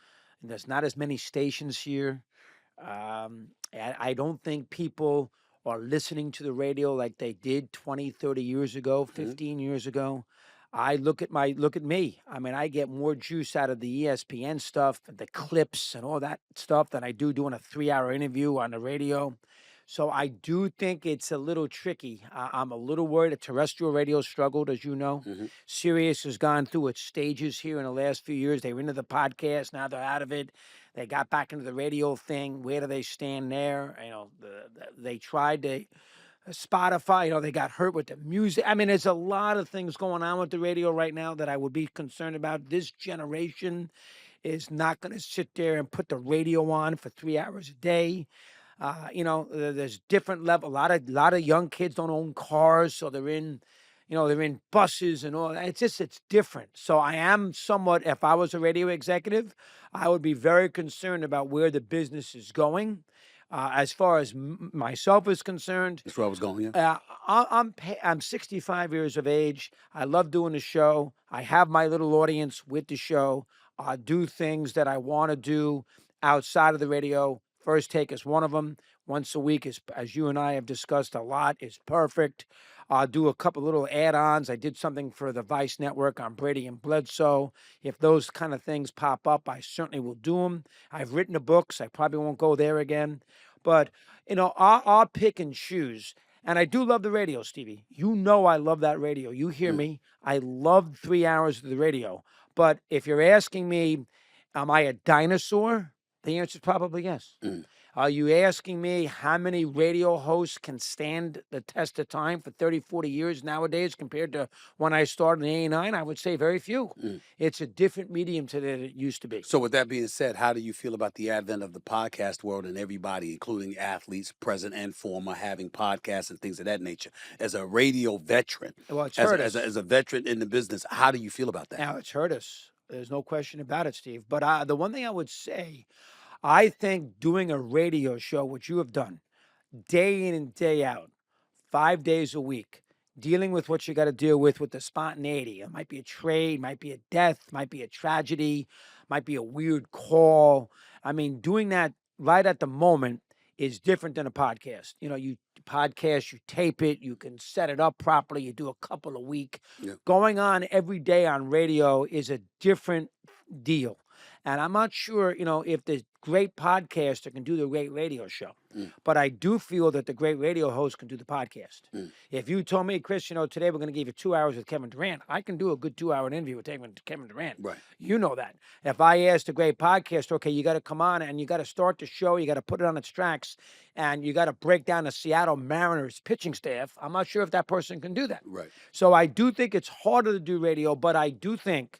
There's not as many stations here. I don't think people are listening to the radio like they did 20, 30 years ago, 15 years ago. I look at me. I mean, I get more juice out of the ESPN stuff, the clips and all that stuff than I do doing a 3-hour interview on the radio. So I do think it's a little tricky. I'm a little worried that terrestrial radio struggled, as you know. Sirius has gone through its stages here in the last few years. They were into the podcast. Now they're out of it. They got back into the radio thing. Where do they stand there? They tried to Spotify. They got hurt with the music. I mean, there's a lot of things going on with the radio right now that I would be concerned about. This generation is not going to sit there and put the radio on for 3 hours a day. There's different level. A lot of young kids don't own cars, so they're in buses and all that. It's different. So I am somewhat, if I was a radio executive, I would be very concerned about where the business is going. As far as myself is concerned, That's where I was going. I'm 65 years of age. I love doing the show. I have my little audience with the show. I do things that I want to do outside of the radio. First Take is one of them. Once a week, as you and I have discussed a lot, is perfect. I'll do a couple little add-ons. I did something for the Vice Network on Brady and Bledsoe. If those kind of things pop up, I certainly will do them. I've written the books. I probably won't go there again. But, I'll pick and choose. And I do love the radio, Stevie. You know I love that radio. You hear me. I love 3 hours of the radio. But if you're asking me, am I a dinosaur? The answer is probably yes. Are you asking me how many radio hosts can stand the test of time for 30, 40 years nowadays compared to when I started in 89? I would say very few. It's a different medium today than it used to be. So with that being said, how do you feel about the advent of the podcast world and everybody, including athletes, present and former, having podcasts and things of that nature? As a radio veteran, Well, it's hurt us. as a veteran in the business, how do you feel about that? Now, it's hurt us. There's no question about it, Steve. But the one thing I would say, I think doing a radio show, which you have done, day in and day out, 5 days a week, dealing with what you got to deal with the spontaneity. It might be a trade, might be a death, might be a tragedy, might be a weird call. I mean, doing that right at the moment is different than a podcast. You know, you podcast, you tape it, you can set it up properly, you do a couple a week. Yeah. Going on every day on radio is a different deal. And I'm not sure, you know, if the great podcaster can do the great radio show. But I do feel that the great radio host can do the podcast. If you told me, Chris, you know, today we're going to give you 2 hours with Kevin Durant, I can do a good 2-hour interview with Kevin Durant. Right. You know that. If I asked a great podcaster, okay, you got to come on and you got to start the show, you got to put it on its tracks, and you got to break down the Seattle Mariners pitching staff, I'm not sure if that person can do that. Right. So I do think it's harder to do radio, but I do think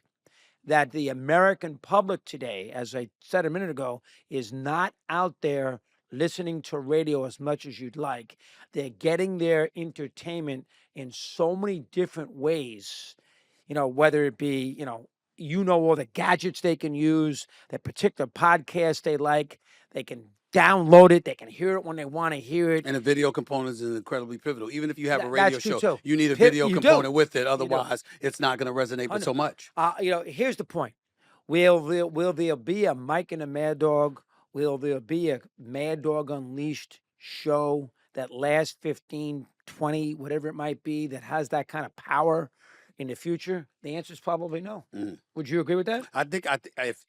that the American public today, as I said a minute ago, is not out there listening to radio as much as you'd like. They're getting their entertainment in so many different ways, you know, whether it be, you know, all the gadgets they can use, the particular podcast they like, they can download it, they can hear it when they want to hear it. And the video component is incredibly pivotal. Even if you have a That's radio true, show, too. you need a video You do. component with it. Otherwise, it's not going to resonate with so much. You know, here's the point. Will there be a Mike and a Mad Dog? Will there be a Mad Dog Unleashed show that lasts 15, 20, whatever it might be, that has that kind of power in the future? The answer is probably no. Would you agree with that? I think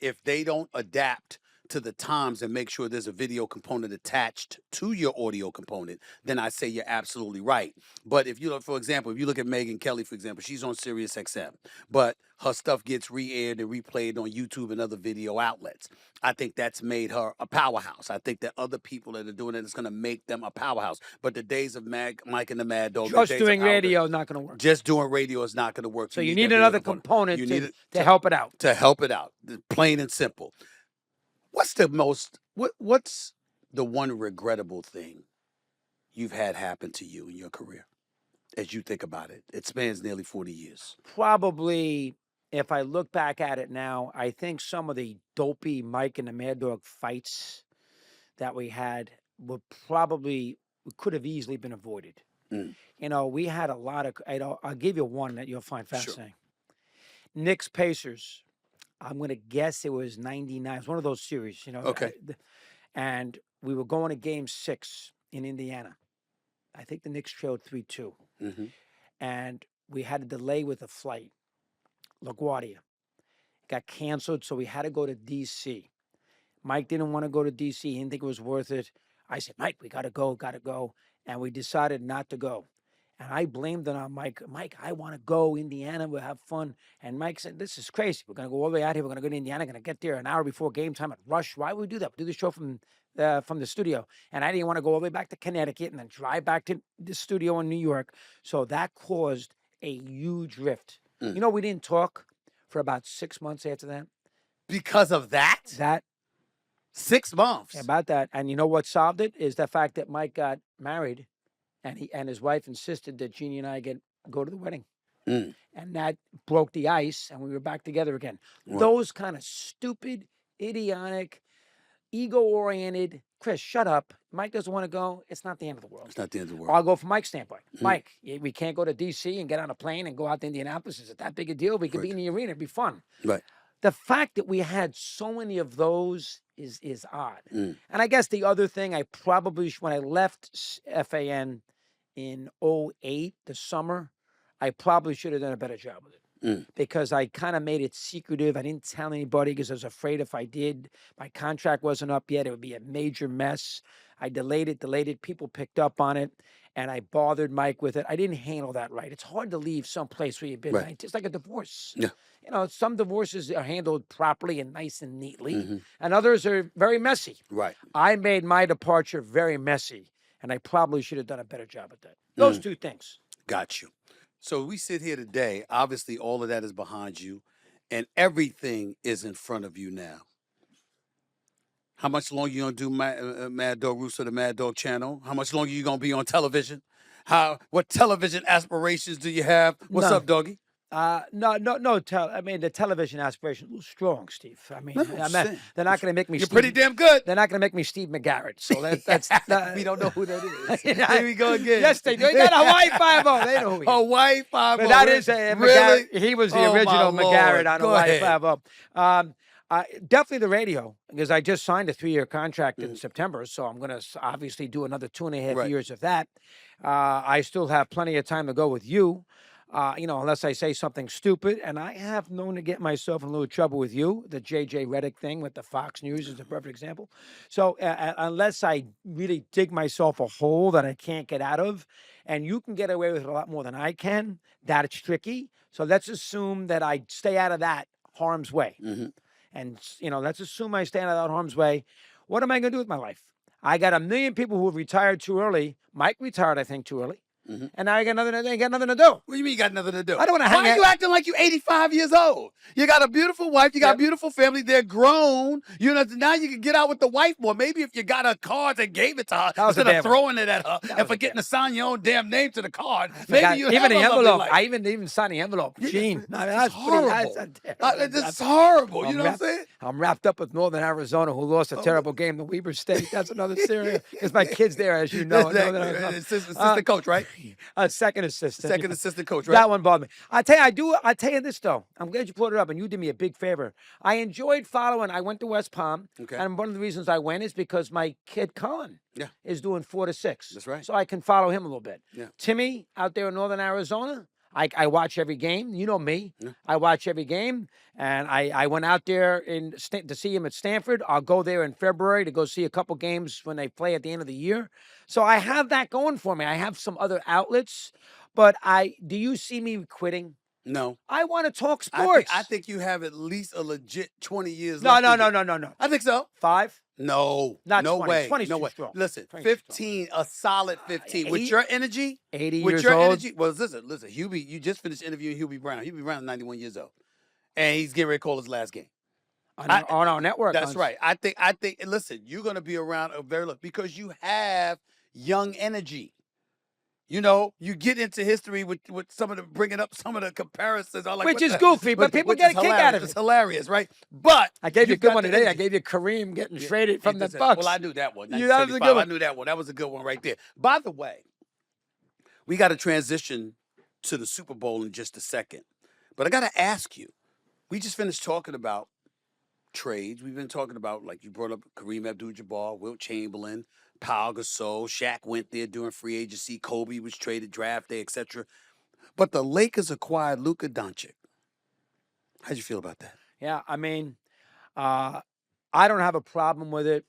if they don't adapt to the times and make sure there's a video component attached to your audio component, then I say you're absolutely right. But if you look, for example, if you look at Megyn Kelly, for example, she's on Sirius XM, but her stuff gets re-aired and replayed on YouTube and other video outlets. I think that's made her a powerhouse. I think that other people that are doing it is going to make them a powerhouse. But the days of Mike and the Mad Dog, just doing radio is not going to work. Just doing radio is not going to work. So you need another component to help it out. To help it out, plain and simple. What's the one regrettable thing you've had happen to you in your career as you think about it? It spans nearly 40 years. Probably, if I look back at it now, I think some of the dopey Mike and the Mad Dog fights that we had could have easily been avoided. You know, we had a lot of, I'll give you one that you'll find fascinating. Sure. Knicks Pacers. I'm going to guess it was 99. It was one of those series, you know. Okay. And we were going to game 6 in Indiana. I think the Knicks trailed 3-2. And we had a delay with a flight. LaGuardia. It got canceled, so we had to go to D.C. Mike didn't want to go to D.C. He didn't think it was worth it. I said, Mike, we got to go. And we decided not to go. And I blamed it on Mike. Mike, I want to go Indiana. We'll have fun. And Mike said, this is crazy. We're going to go all the way out here. We're going to go to Indiana. Going to get there an hour before game time at rush. Why would we do that? We do the show from the studio. And I didn't want to go all the way back to Connecticut and then drive back to the studio in New York. So that caused a huge rift. You know, we didn't talk for about 6 months after that. Because of that? 6 months. About that. And you know what solved it is the fact that Mike got married. And he and his wife insisted that Jeannie and I go to the wedding. And that broke the ice, and we were back together again. Right. Those kind of stupid, idiotic, ego-oriented, Chris, shut up. Mike doesn't want to go. It's not the end of the world. It's not the end of the world. I'll go from Mike's standpoint. Mike, we can't go to D.C. and get on a plane and go out to Indianapolis. Is it that big a deal? We could be in the arena. It'd be fun. Right. The fact that we had so many of those is odd. And I guess the other thing I probably, when I left FAN in 2008, the summer, I probably should have done a better job with it. Because I kind of made it secretive. I didn't tell anybody because I was afraid if I did, my contract wasn't up yet. It would be a major mess. I delayed it. People picked up on it, and I bothered Mike with it. I didn't handle that right. It's hard to leave someplace where you've been. Right. It's like a divorce. Yeah. You know, some divorces are handled properly and nice and neatly, and others are very messy. Right. I made my departure very messy, and I probably should have done a better job at that. Those two things. Got you. So we sit here today. Obviously, all of that is behind you, and everything is in front of you now. How much longer you gonna do Mad Dog Russo, the Mad Dog channel? How much longer you gonna be on television? What television aspirations do you have? What's up, doggy? No. I mean, the television aspiration is a little strong, Steve. I mean, No, they're not going to make me. You're Steve, pretty damn good. They're not going to make me Steve McGarrett. So that's We don't know who that is. You know, Here we go again. Yes, they do. They got Hawaii 5-0. They know who he is. Hawaii 5-0. But that is a really? McGarrett. He was the Oh, my original McGarrett Lord. on Go Hawaii ahead. 5-0. Definitely the radio, because I just signed a 3-year contract in September, so I'm going to obviously do another 2.5 Right. years of that. I still have plenty of time to go with you, unless I say something stupid, and I have known to get myself in a little trouble with you. The J.J. Reddick thing with the Fox News is a perfect example. So unless I really dig myself a hole that I can't get out of, and you can get away with it a lot more than I can, that's tricky. So let's assume that I stay out of that harm's way. And, let's assume I stay out of that harm's way. What am I going to do with my life? I got a million people who have retired too early. Mike retired, I think, too early. And now I got nothing to do. What do you mean you got nothing to do? I don't want to hang Why are out. you acting like you're 85 years old? You got a beautiful wife. You got a beautiful family. They're grown. Now you can get out with the wife more. Maybe if you got a card and gave it to her That was a instead bad of throwing it at her and forgetting to sign your own damn name to the card, maybe you even have the a lovely envelope. life. I even signed the envelope. Gene. It's That's horrible. That's It's horrible. You know what I'm saying? I'm wrapped up with Northern Arizona, who lost a terrible game to Weber State. That's another series. Because my kid's there, as you know. Assistant coach, right? Second assistant. Second assistant coach, right? That one bothered me. I tell you this though. I'm glad you brought it up, and you did me a big favor. I enjoyed following. I went to West Palm, and one of the reasons I went is because my kid Colin is doing 4 to 6. That's right. So I can follow him a little bit. Yeah. Timmy out there in Northern Arizona. I watch every game. You know me. Yeah. I watch every game. And I went out there to see him at Stanford. I'll go there in February to go see a couple games when they play at the end of the year. So I have that going for me. I have some other outlets. But do you see me quitting? No. I want to talk sports. I think you have at least a legit 20 years No. left. I think so. 5? No. Not no 20. way. 20's No too way. strong. Listen, 20's 15, a solid 15. With your energy, 80 with years your old. energy. Well, listen, Hubie, you just finished interviewing Hubie Brown. Hubie Brown is 91 years old. And he's getting ready to call his last game. On our network. That's right. I think, listen, you're going to be around because you have young energy. You get into history with some of the bringing up some of the comparisons. Which is goofy, but people get a kick out of it. It's hilarious, right? But I gave you a good one today. I energy. gave you Kareem getting traded from the Well, Bucks. I knew that one. That was a 1975. good one. I knew that one. That was a good one right there. By the way, we got to transition to the Super Bowl in just a second. But I got to ask you, we just finished talking about trades. We've been talking about, like you brought up, Kareem Abdul-Jabbar, Wilt Chamberlain, Pau Gasol. Shaq went there during free agency. Kobe was traded draft day, etc. But the Lakers acquired Luka Doncic. How'd you feel about that? Yeah, I mean, I don't have a problem with it.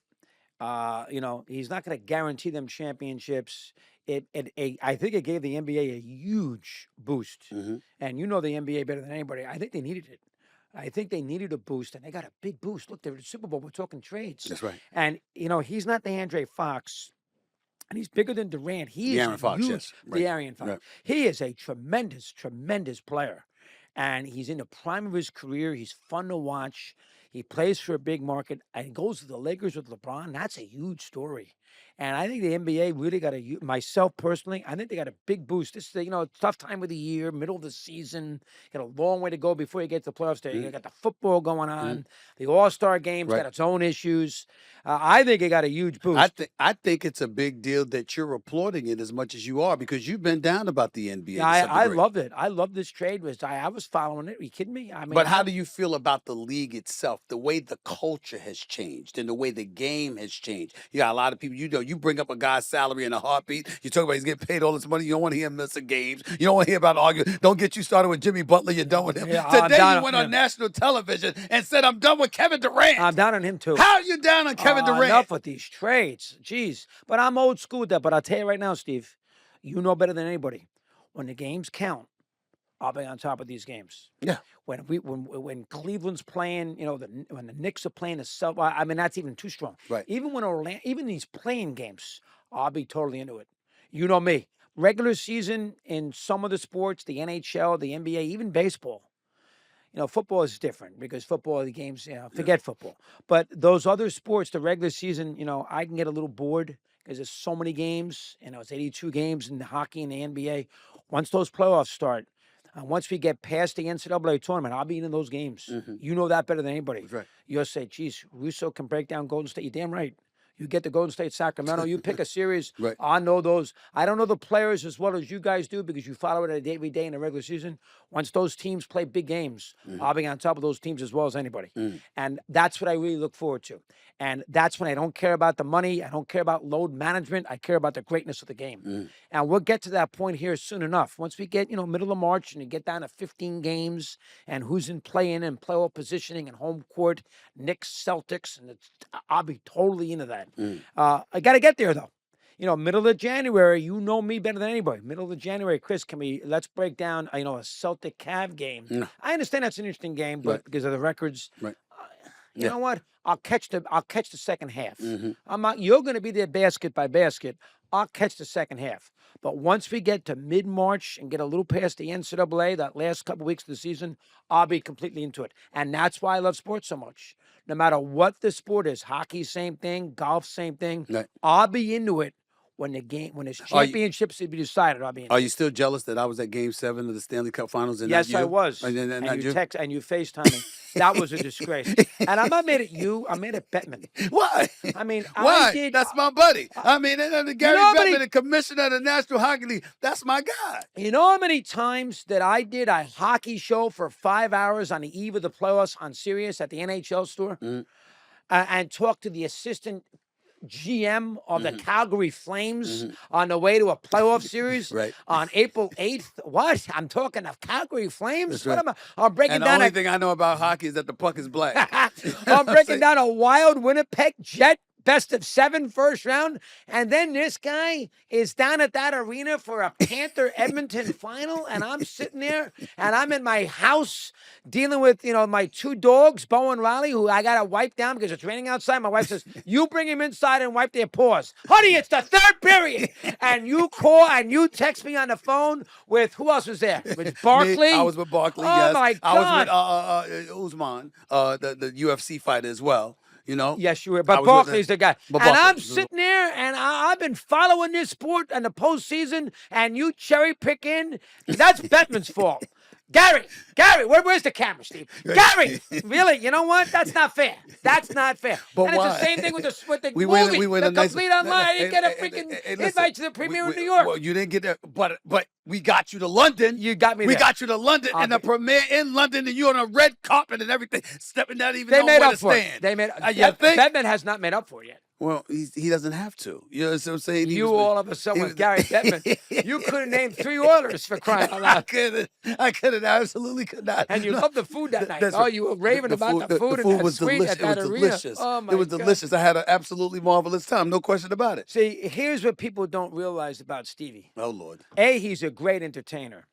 He's not going to guarantee them championships. I think it gave the NBA a huge boost. And you know the NBA better than anybody. I think they needed it. I think they needed a boost, and they got a big boost. Look, they're at the Super Bowl. We're talking trades. That's right. And, he's not the Andre Fox, and he's bigger than Durant. He is De'Aaron Fox, huge. yes. Right. De'Aaron Fox. Right. He is a tremendous, tremendous player. And he's in the prime of his career. He's fun to watch. He plays for a big market and goes to the Lakers with LeBron. That's a huge story. And I think the NBA really got myself personally, I think they got a big boost. This is a tough time of the year, middle of the season. Got a long way to go before you get to the playoffs. You got the football going on. The All-Star game's got its own issues. I think it got a huge boost. I think it's a big deal that you're applauding it as much as you are because you've been down about the NBA. Yeah, I loved it. I love this trade. I was following it. Are you kidding me? I mean, but how do you feel about the league itself, the way the culture has changed and the way the game has changed? You got a lot of people, you bring up a guy's salary in a heartbeat. You talk about he's getting paid all this money. You don't want to hear him missing games. You don't want to hear about arguing. Don't get you started with Jimmy Butler. You're done with him. Yeah, Today you went on national television and said, I'm done with Kevin Durant. I'm down on him too. How are you down on Kevin Durant? Enough with these trades. Jeez. But I'm old school with that. But I'll tell you right now, Steve, you know better than anybody. When the games count, I'll be on top of these games. Yeah. When Cleveland's playing, when the Knicks are playing the Celtics, I mean, that's even too strong. Right. Even these playing games, I'll be totally into it. You know me. Regular season in some of the sports, the NHL, the NBA, even baseball. Football is different because football, the games, forget football. But those other sports, the regular season, I can get a little bored because there's so many games. It's 82 games in the hockey and the NBA. Once those playoffs start, And once we get past the NCAA tournament, I'll be in those games. You know that better than anybody. That's right. You'll say, geez, Russo can break down Golden State. You're damn right. You get to Golden State, Sacramento. You pick a series. Right. I know those. I don't know the players as well as you guys do because you follow it every day in the regular season. Once those teams play big games, I'll be on top of those teams as well as anybody. And that's what I really look forward to. And that's when I don't care about the money. I don't care about load management. I care about the greatness of the game. And we'll get to that point here soon enough. Once we get, middle of March and you get down to 15 games and who's in play-in and playoff positioning and home court, Knicks, Celtics, and I'll be totally into that. I got to get there, though. Middle of January, you know me better than anybody. Middle of January, Chris, let's break down, a Celtic Cav game. I understand that's an interesting game, but because of the records, you know what? I'll catch the second half. I'm not. You're going to be there basket by basket. I'll catch the second half. But once we get to mid-March and get a little past the NCAA, that last couple weeks of the season, I'll be completely into it. And that's why I love sports so much. No matter what the sport is, hockey, same thing, golf, same thing. I'll be into it when it's championships to be decided. I'll be into it. Are you still jealous that I was at Game 7 of the Stanley Cup Finals? And yes, not you? I was. And you text and you FaceTime me. That was a disgrace. And I'm not mad at you. I'm mad at Bettman. Why? I mean, why? That's my buddy. And Gary Bettman, the commissioner of the National Hockey League, that's my guy. You know how many times that I did a hockey show for 5 hours on the eve of the playoffs on Sirius at the NHL store and talked to the assistant GM of the Calgary Flames on the way to a playoff series on April 8th. What? I'm talking of Calgary Flames? What am I? I'm breaking down. The only thing I know about hockey is that the puck is black. I'm breaking down a wild Winnipeg Jet best of 7 first round. And then this guy is down at that arena for a Panther Edmonton final. And I'm sitting there and I'm in my house dealing with, my 2 dogs, Bo and Riley, who I got to wipe down because it's raining outside. My wife says, you bring him inside and wipe their paws. Honey, it's the 3rd period. And you call and you text me on the phone with, who else was there? With Barkley? I was with Barkley, yes. Oh, my God. I was with Usman, the UFC fighter as well. Yes, you were. But Barkley's the guy. And I'm sitting there, and I've been following this sport and the postseason, and you cherry pick in. That's Bettman's fault. Gary, where's the camera, Steve? Gary, really? You know what? That's not fair. That's not fair. But and why? it's the same thing with the we movie, win the a nice, complete online. I didn't get a freaking invite to the premiere in New York. Well, you didn't get that, but we got you to London. You got me there. We got you to London, and the premiere in London, and you're on a red carpet and everything, stepping down even they know made where up to for stand. It. They made. Bettman has not made up for it yet. Well, he doesn't have to. You know what I'm saying? All of a sudden with Gary Bettman, you could have named 3 Oilers for crying out loud. I couldn't. I absolutely could not. And you loved the food that night. You were raving about the food and that suite at that arena. Delicious. Oh my it was God. delicious. I had an absolutely marvelous time. No question about it. See, here's what people don't realize about Stevie. Oh, Lord. A, he's a great entertainer,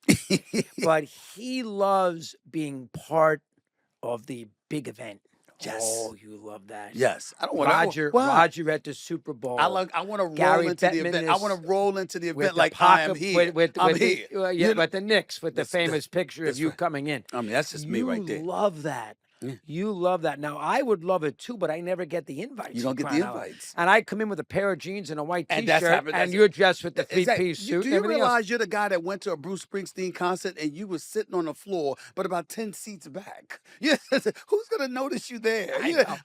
but he loves being part of the big event. Yes. Oh, you love that. Yes. I don't want Roger at the Super Bowl. I want to roll into the event. I want to roll into the event like I am here. I'm here. With the Knicks, with the famous picture of you coming in. I mean, that's just me right there. You love that. You love that. Now, I would love it too, but I never get the invites. You don't get the invites. And I come in with a pair of jeans and a white T-shirt, and you're dressed with the 3-piece suit. Do you realize you're the guy that went to a Bruce Springsteen concert and you were sitting on the floor, but about 10 seats back? Who's going to notice you there?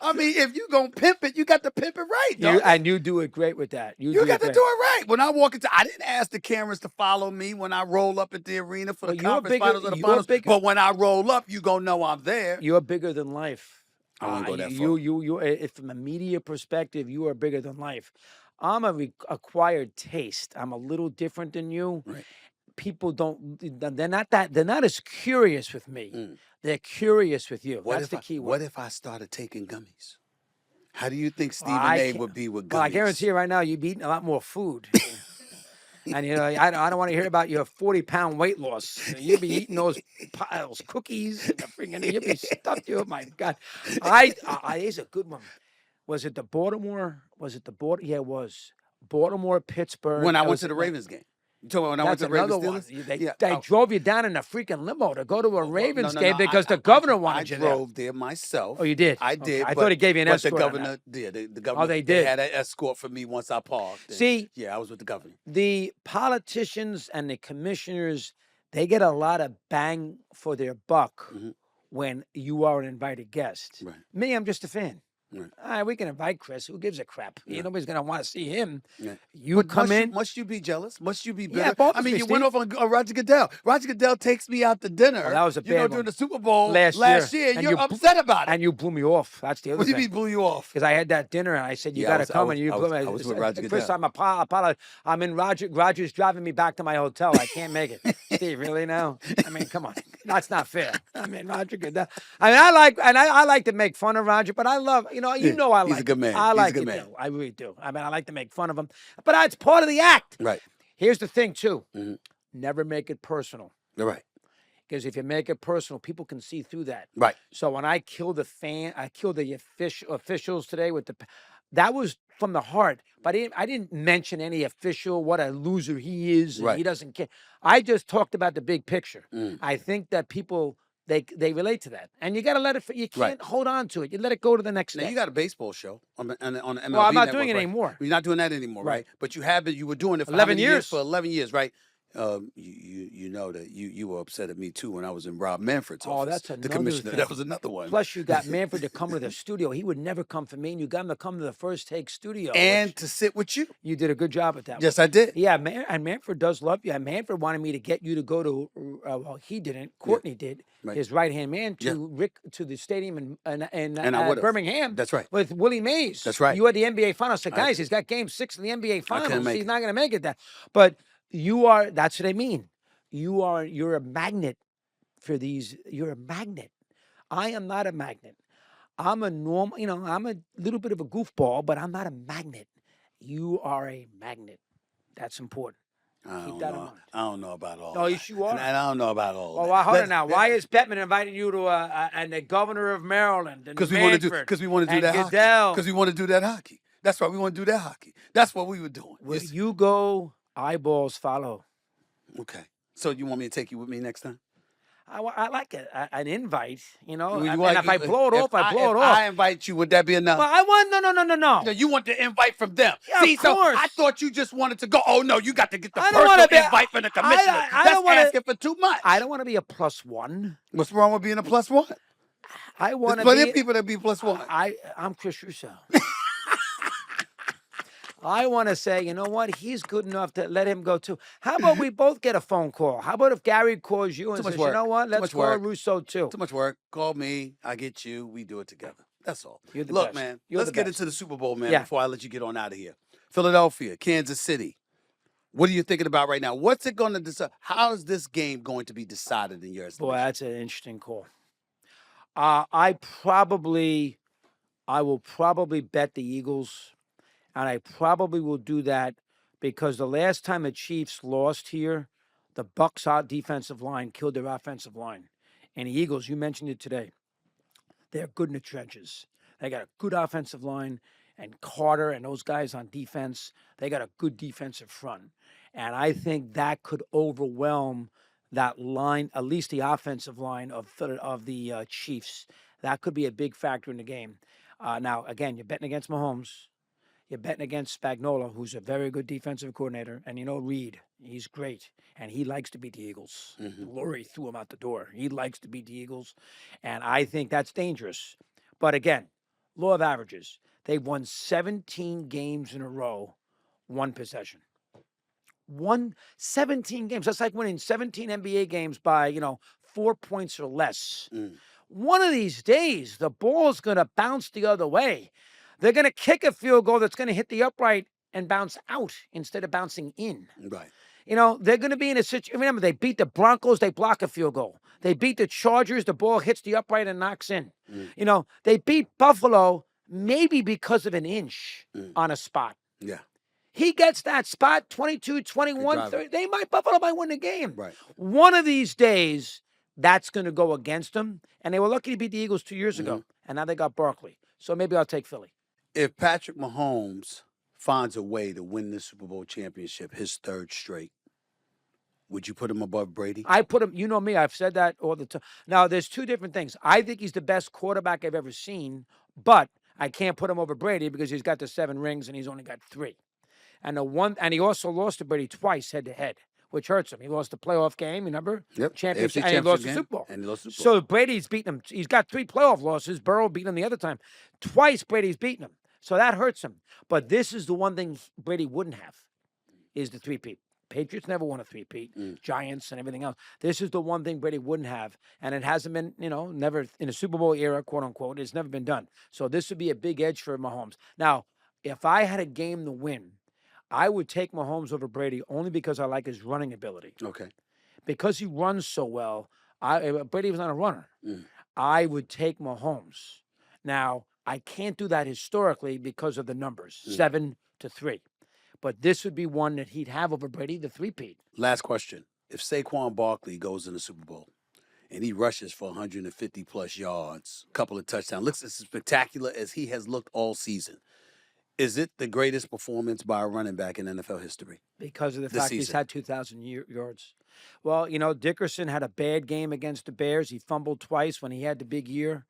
I mean, if you're going to pimp it, you got to pimp it right. And you do it great with that. You got to do it right. When I walk into, I didn't ask the cameras to follow me when I roll up at the arena for the conference finals or the finals. But when I roll up, you going to know I'm there. You're bigger than life. I won't go that far. If from a media perspective, you are bigger than life. I'm a acquired taste. I'm a little different than you. Right. People they're not as curious with me. They're curious with you. That's the key word. What if I started taking gummies? How do you think Stephen A would be with gummies? Well, I guarantee you right now, you'd be eating a lot more food. And, I don't want to hear about your 40-pound weight loss. You'd be eating those cookies. And you'd be stuffed. Oh, my God. Here's a good one. Was it the Baltimore? Yeah, it was. Baltimore, Pittsburgh. When I went to the Ravens game. You talking about when I went to the Ravens Steelers? They drove you down in a freaking limo to go to a Ravens game because the governor wanted you there. I drove there myself. Oh, you did? I did. I thought he gave you an escort. But the governor did. The governor, they did. They had an escort for me once I parked. See? Yeah, I was with the governor. The politicians and the commissioners, they get a lot of bang for their buck Mhm. when you are an invited guest. Right. Me, I'm just a fan. Right. All right, we can invite Chris. Who gives a crap? Yeah. Nobody's going to want to see him. Yeah. You But come in. Must you be jealous? Must you be bitter? Yeah, both I of mean, me, you went Steve. off on Roger Goodell. Roger Goodell takes me out to dinner. Oh, that was a you know, bad during one. the Super Bowl Last year. year. And you're upset about it. And you blew me off. That's the other What do thing. you mean blew you off? Because I had that dinner and I said, you Yeah, got I to was- come. I And you was- blew me. I was with Roger Chris, Goodell. I'm apologize. I'm in Roger's driving me back to my hotel. I can't make it. Steve, really now? I mean, come on. That's not fair. I mean, Roger Goodell. I mean, I like to make fun of Roger, but I love, I He's like a good man. I He's a like good it, man. too. I really do. I mean, I like to make fun of him, but it's part of the act. Right. Here's the thing, too. Mhm. Never make it personal. You're right. Because if you make it personal, people can see through that. Right. So when I killed the officials today that was from the heart. But I didn't mention any official, what a loser he is. And Right. He doesn't care. I just talked about the big picture. Mm. I think that people, they relate to that. And you got to let it, you can't hold on to it. You let it go to the next Now, day. you got a baseball show on the MLB Well, I'm not Network, doing it right? anymore. You're not doing that anymore, right? But you were doing it for 11 how many years. For 11 years, right? You know that you were upset at me too when I was in Rob Manfred's office. that's the another commissioner. thing. That was another one. Plus, you got Manfred to come to the studio. He would never come for me, and you got him to come to the First Take studio. And to sit with you. You did a good job at that. Yes, I did. Yeah, and Manfred does love you. And Manfred wanted me to get you to go to. Well, he didn't. Courtney did. Right. His right hand man to the stadium in I would've. Birmingham. That's right. With Willie Mays. That's right. You had the NBA Finals. So guys, he's got Game 6 in the NBA Finals. make He's it. not going to make it. But you are. That's what I mean. You're a magnet for these. You're a magnet. I am not a magnet. I'm a normal. I'm a little bit of a goofball, but I'm not a magnet. You are a magnet. That's important. Keep that in mind. I don't know about all. No, that. yes, you are. And I don't know about all. Well, that. hold on now. Why is Bettman inviting you to and the governor of Maryland? Because we want to do that hockey. Because we want to do that hockey. That's right. We want to do that hockey. That's what we were doing. You go, eyeballs follow. Okay. So you want me to take you with me next time? I like an invite, and Well, if I blow it off, I blow it if off. I invite you, would that be enough? Well, I want no. No, you want the invite from them. Yeah, See, of so course. I thought you just wanted to go. Oh no, you got to get the I don't wanna personal be- invite from the commissioner. I That's don't wanna- asking for too much. I don't want to be a +1. What's wrong with being a +1? I want There's to plenty be. of people that be +1. I'm Chris Russo. I want to say, you know what? He's good enough to let him go too. How about we both get a phone call? How about if Gary calls you and Too much says, work. you know what? Too Let's much call work. Russo too. Too much work. Call me. I get you. We do it together. That's all. You're the Look, best. man. You're Let's the get best. into the Super Bowl, man. Yeah. Before I let you get on out of here. Philadelphia, Kansas City. What are you thinking about right now? What's it going to decide? How is this game going to be decided in your estimation? Boy, that's an interesting call. I will probably bet the Eagles, and I probably will do that because the last time the Chiefs lost here, the Bucs' defensive line killed their offensive line. And the Eagles, you mentioned it today, they're good in the trenches. They got a good offensive line, and Carter and those guys on defense, they got a good defensive front. And I think that could overwhelm that line, at least the offensive line of the Chiefs. That could be a big factor in the game. Now, again, you're betting against Mahomes. You're betting against Spagnuolo, who's a very good defensive coordinator. And Reed, he's great. And he likes to beat the Eagles. Lurie threw him out the door. He likes to beat the Eagles. And I think that's dangerous. But again, law of averages. They've won 17 games in a row, one possession. 17 games. That's like winning 17 NBA games by, 4 points or less. One of these days, the ball's going to bounce the other way. They're going to kick a field goal that's going to hit the upright and bounce out instead of bouncing in. Right. They're going to be in a situation. Remember, they beat the Broncos, they block a field goal. They beat the Chargers, the ball hits the upright and knocks in. They beat Buffalo maybe because of an inch on a spot. Yeah. He gets that spot, 22, 21, 30. Buffalo might win the game. Right. One of these days, that's going to go against them. And they were lucky to beat the Eagles 2 years ago. And now they got Barkley. So maybe I'll take Philly. If Patrick Mahomes finds a way to win the Super Bowl championship, his third straight, would you put him above Brady? I put him, you know me, I've said that all the time. Now, there's two different things. I think he's the best quarterback I've ever seen, but I can't put him over Brady because he's got the 7 rings and he's only got 3. And he also lost to Brady twice head-to-head which hurts him. He lost the playoff game, remember? Yep. Championship, AFC and he lost championship the game, Super Bowl. and he lost the Super So Brady's beaten him. He's got 3 playoff losses. Burrow beat him the other time. Twice Brady's beaten him. So that hurts him. But this is the one thing Brady wouldn't have, is the three-peat. Patriots never won a three-peat. Giants and everything else. This is the one thing Brady wouldn't have, and it hasn't been, never in a Super Bowl era, quote unquote. It's never been done. So this would be a big edge for Mahomes. Now, if I had a game to win, I would take Mahomes over Brady only because I like his running ability. Okay. Because he runs so well, Brady was not a runner. I would take Mahomes. Now, I can't do that historically because of the numbers, 7-3. But this would be one that he'd have over Brady, the three-peat. Last question. If Saquon Barkley goes in the Super Bowl and he rushes for 150-plus yards, a couple of touchdowns, looks as spectacular as he has looked all season, is it the greatest performance by a running back in NFL history? Because of the this fact he's season? had 2,000 yards. Well, Dickerson had a bad game against the Bears. He fumbled twice when he had the big year.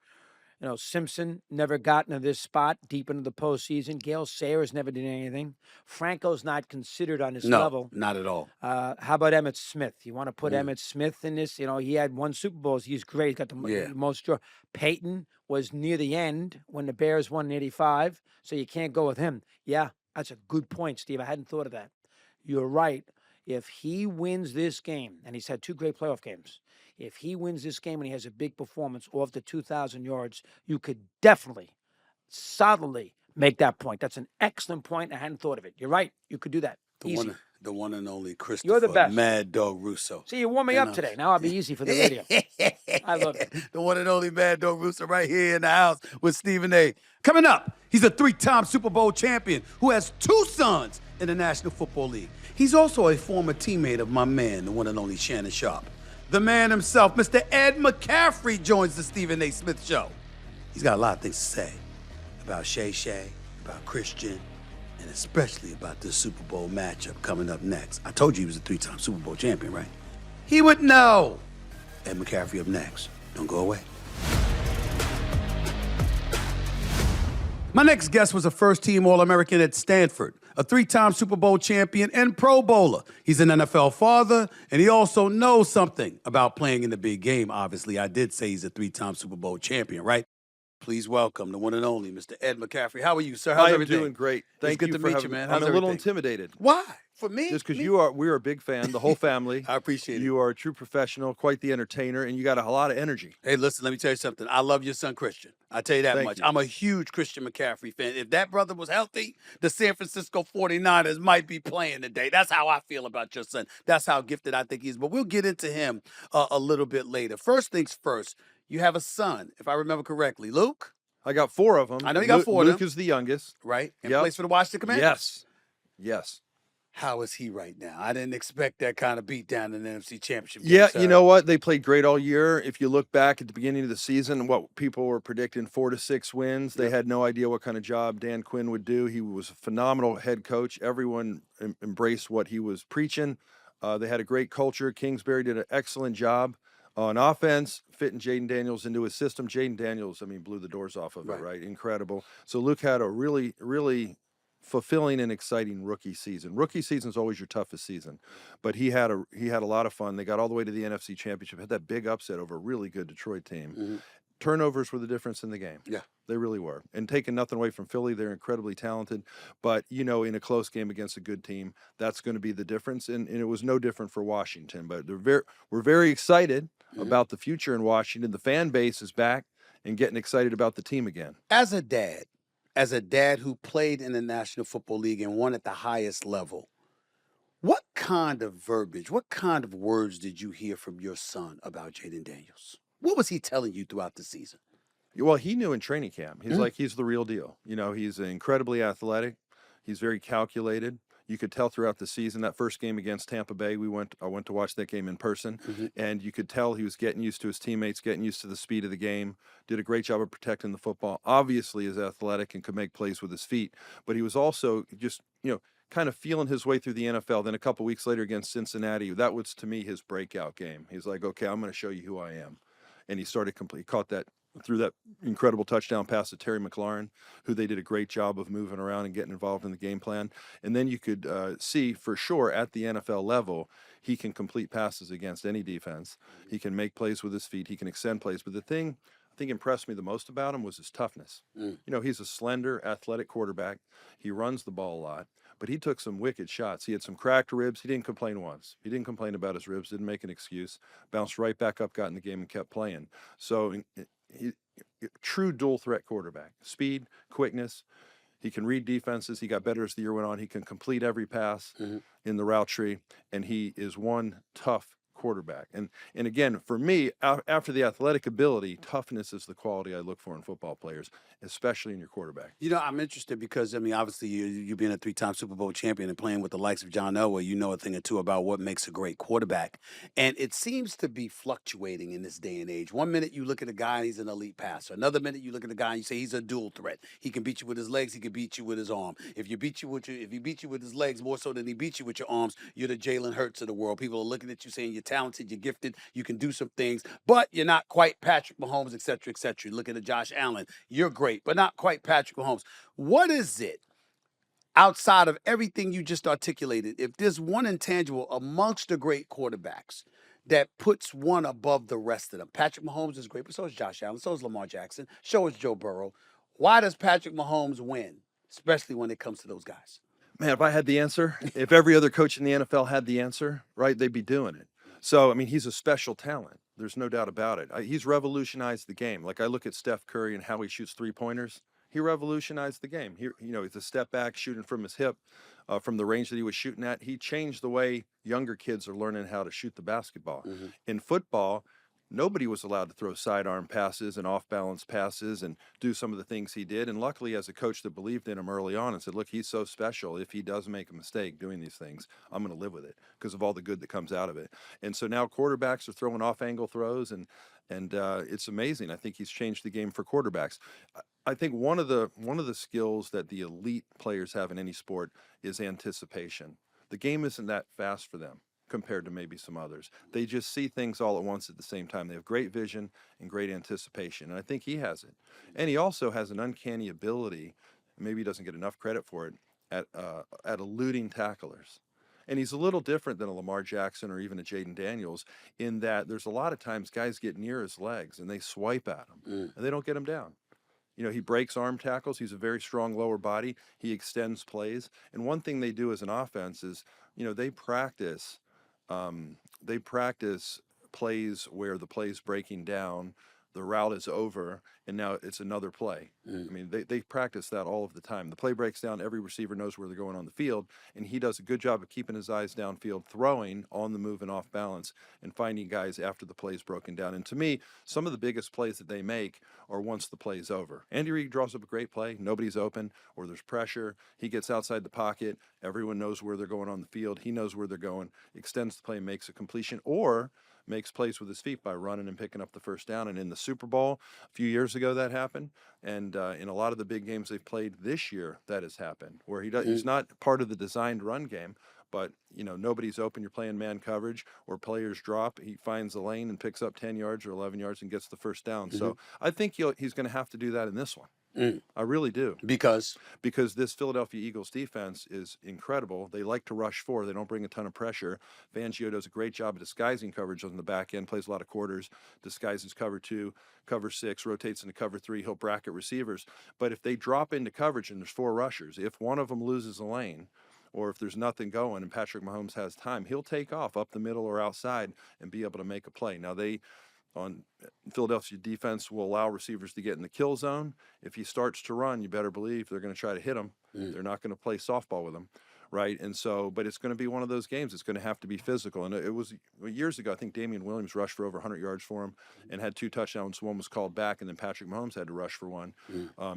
Simpson never got into this spot deep into the postseason. Gale Sayers never did anything. Franco's not considered on this level. No, not at all. How about Emmitt Smith? You want to put Emmitt Smith in this? He had 1 Super Bowl. He's great. He's got the most. Peyton was near the end when the Bears won in '85, so you can't go with him. Yeah, that's a good point, Steve. I hadn't thought of that. You're right. If he wins this game, and he's had 2 great playoff games, if he wins this game and he has a big performance off the 2,000 yards, you could definitely, solidly make that point. That's an excellent point. I hadn't thought of it. You're right. You could do that. Easy. The one and only Christopher You're the best. Mad Dog Russo. See, you warm me up today. Now I'll be easy for the radio. I love it. The one and only Mad Dog Russo right here in the house with Stephen A. Coming up, he's a 3-time Super Bowl champion who has 2 sons in the National Football League. He's also a former teammate of my man, the one and only Shannon Sharpe. The man himself, Mr. Ed McCaffrey, joins the Stephen A. Smith Show. He's got a lot of things to say about Shay Shay, about Christian, and especially about this Super Bowl matchup coming up next. I told you he was a 3-time Super Bowl champion, right? He would know. Ed McCaffrey up next. Don't go away. My next guest was a first-team All-American at Stanford, a 3-time Super Bowl champion and Pro Bowler. He's an NFL father, and he also knows something about playing in the big game. Obviously, I did say he's a 3-time Super Bowl champion, right? Please welcome the one and only Mr. Ed McCaffrey. How are you, sir? How's everything? I'm doing great. Thank you good to for meet having you, man. I'm How's a little everything? intimidated. Why? For me? Just because Me? we're a big fan, the whole family. I appreciate it. You are a true professional, quite the entertainer, and you got a lot of energy. Hey, listen, let me tell you something. I love your son, Christian. I tell you that Thank much. you. I'm a huge Christian McCaffrey fan. If that brother was healthy, the San Francisco 49ers might be playing today. That's how I feel about your son. That's how gifted I think he is. But we'll get into him a little bit later. First things first, you have a son, if I remember correctly. Luke? I got 4 of them. I know you got 4 of them. Luke is the youngest. Right? And Yep. plays for the Washington Commanders? Yes. How is he right now? I didn't expect that kind of beatdown in the NFC Championship. Yeah, game, you know what? They played great all year. If you look back at the beginning of the season, what people were predicting 4 to 6 wins, they had no idea what kind of job Dan Quinn would do. He was a phenomenal head coach. Everyone embraced what he was preaching. They had a great culture. Kingsbury did an excellent job on offense, fitting Jaden Daniels into his system. Jaden Daniels, blew the doors off of it, right? Incredible. So Luke had a really, really fulfilling and exciting rookie season. Rookie season is always your toughest season, but he had a lot of fun. They got all the way to the NFC Championship, had that big upset over a really good Detroit team. Turnovers were the difference in the game. Yeah. They really were. And taking nothing away from Philly, they're incredibly talented. But, in a close game against a good team, that's going to be the difference. And it was no different for Washington. But we're very excited about the future in Washington. The fan base is back and getting excited about the team again. As a dad who played in the National Football League and won at the highest level, what kind of verbiage, what kind of words did you hear from your son about Jaden Daniels? What was he telling you throughout the season? Well, he knew in training camp. He's like, he's the real deal. He's incredibly athletic. He's very calculated. You could tell throughout the season. That first game against Tampa Bay, I went to watch that game in person, and you could tell he was getting used to his teammates, getting used to the speed of the game, did a great job of protecting the football. Obviously is athletic and could make plays with his feet, but he was also just, kind of feeling his way through the NFL. Then a couple weeks later against Cincinnati, that was, to me, his breakout game. He's like, okay, I'm going to show you who I am. And he started he caught that threw that incredible touchdown pass to Terry McLaurin, who they did a great job of moving around and getting involved in the game plan. And then you could see for sure at the NFL level, he can complete passes against any defense. He can make plays with his feet. He can extend plays. But the thing I think impressed me the most about him was his toughness. You know, he's a slender, athletic quarterback. He runs the ball a lot, but he took some wicked shots. He had some cracked ribs. He didn't complain once. He didn't complain about his ribs, didn't make an excuse, bounced right back up, got in the game, and kept playing. So he true dual threat quarterback, speed, quickness. He can read defenses. He got better as the year went on. He can complete every pass in the route tree, and he is one tough quarterback. And again, for me, after the athletic ability, toughness is the quality I look for in football players, especially in your quarterback. You know, I'm interested because, I mean, obviously you being a 3-time Super Bowl champion and playing with the likes of John Elway, you know a thing or two about what makes a great quarterback. And it seems to be fluctuating in this day and age. One minute you look at a guy and he's an elite passer. Another minute you look at a guy and you say he's a dual threat. He can beat you with his legs. He can beat you with his arm. If he beat you with his legs more so than he beat you with your arms, you're the Jalen Hurts of the world. People are looking at you saying you're talented, you're gifted, you can do some things, but you're not quite Patrick Mahomes, et cetera, et cetera. You look at a Josh Allen, you're great, but not quite Patrick Mahomes. What is it outside of everything you just articulated, if there's one intangible amongst the great quarterbacks that puts one above the rest of them? Patrick Mahomes is great, but so is Josh Allen, so is Lamar Jackson, so is Joe Burrow. Why does Patrick Mahomes win, especially when it comes to those guys? Man, if I had the answer, if every other coach in the NFL had the answer, right, they'd be doing it. So, I mean, he's a special talent. There's no doubt about it. He's revolutionized the game. Like I look at Steph Curry and how he shoots three-pointers. He revolutionized the game. He's a step back shooting from his hip, from the range that he was shooting at. He changed the way younger kids are learning how to shoot the basketball. In football, nobody was allowed to throw sidearm passes and off-balance passes and do some of the things he did. And luckily, as a coach that believed in him early on and said, look, he's so special. If he does make a mistake doing these things, I'm going to live with it because of all the good that comes out of it. And so now quarterbacks are throwing off-angle throws, and it's amazing. I think he's changed the game for quarterbacks. I think one of the skills that the elite players have in any sport is anticipation. The game isn't that fast for them compared to maybe some others. They just see things all at once at the same time. They have great vision and great anticipation, and I think he has it. And he also has an uncanny ability, maybe he doesn't get enough credit for it, at eluding tacklers. And he's a little different than a Lamar Jackson or even a Jaden Daniels in that there's a lot of times guys get near his legs and they swipe at him and they don't get him down. You know, he breaks arm tackles. He's a very strong lower body. He extends plays. And one thing they do as an offense is, you know, they practice plays where the play's breaking down, the route is over, and now it's another play. I mean, they practice that all of the time. The play breaks down, every receiver knows where they're going on the field, and he does a good job of keeping his eyes downfield, throwing on the move and off balance, and finding guys after the play's broken down. And to me, some of the biggest plays that they make are once the play's over. Andy Reid draws up a great play, nobody's open, or there's pressure, he gets outside the pocket, everyone knows where they're going on the field, he knows where they're going, extends the play, makes a completion, or makes plays with his feet by running and picking up the first down. And in the Super Bowl a few years ago, that happened. And in a lot of the big games they've played this year, that has happened, where he's not part of the designed run game, but, you know, nobody's open, you're playing man coverage, or players drop, he finds the lane and picks up 10 yards or 11 yards and gets the first down. So I think he's going to have to do that in this one. I really do. Because this Philadelphia Eagles defense is incredible. They like to rush forward. They don't bring a ton of pressure. Fangio does a great job of disguising coverage on the back end, plays a lot of quarters, disguises cover 2, cover 6, rotates into cover 3. He'll bracket receivers. But if they drop into coverage and there's 4 rushers, if one of them loses a lane, or if there's nothing going and Patrick Mahomes has time, he'll take off up the middle or outside and be able to make a play. Now, on Philadelphia defense will allow receivers to get in the kill zone. If he starts to run, you better believe they're going to try to hit him. They're not going to play softball with him, right? And so, but it's going to be one of those games. It's going to have to be physical. And it was years ago, I think Damian Williams rushed for over 100 yards for him and had 2 touchdowns. One was called back, and then Patrick Mahomes had to rush for one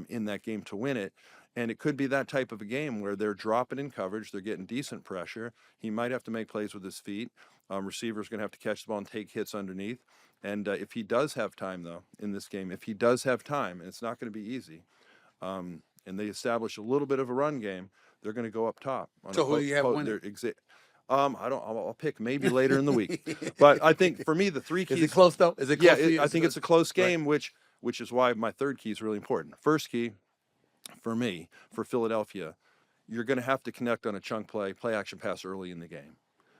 in that game to win it. And it could be that type of a game where they're dropping in coverage, they're getting decent pressure. He might have to make plays with his feet. Receiver's going to have to catch the ball and take hits underneath. And if he does have time, though, in this game, if he does have time, and it's not going to be easy, and they establish a little bit of a run game, they're going to go up top. So who do you have winning? I'll pick maybe later in the week. But I think for me, the 3 keys. Is it close, though? Is it close for you? I think it's a close game, right. which is why my third key is really important. First key for me, for Philadelphia, you're going to have to connect on a chunk play action pass early in the game,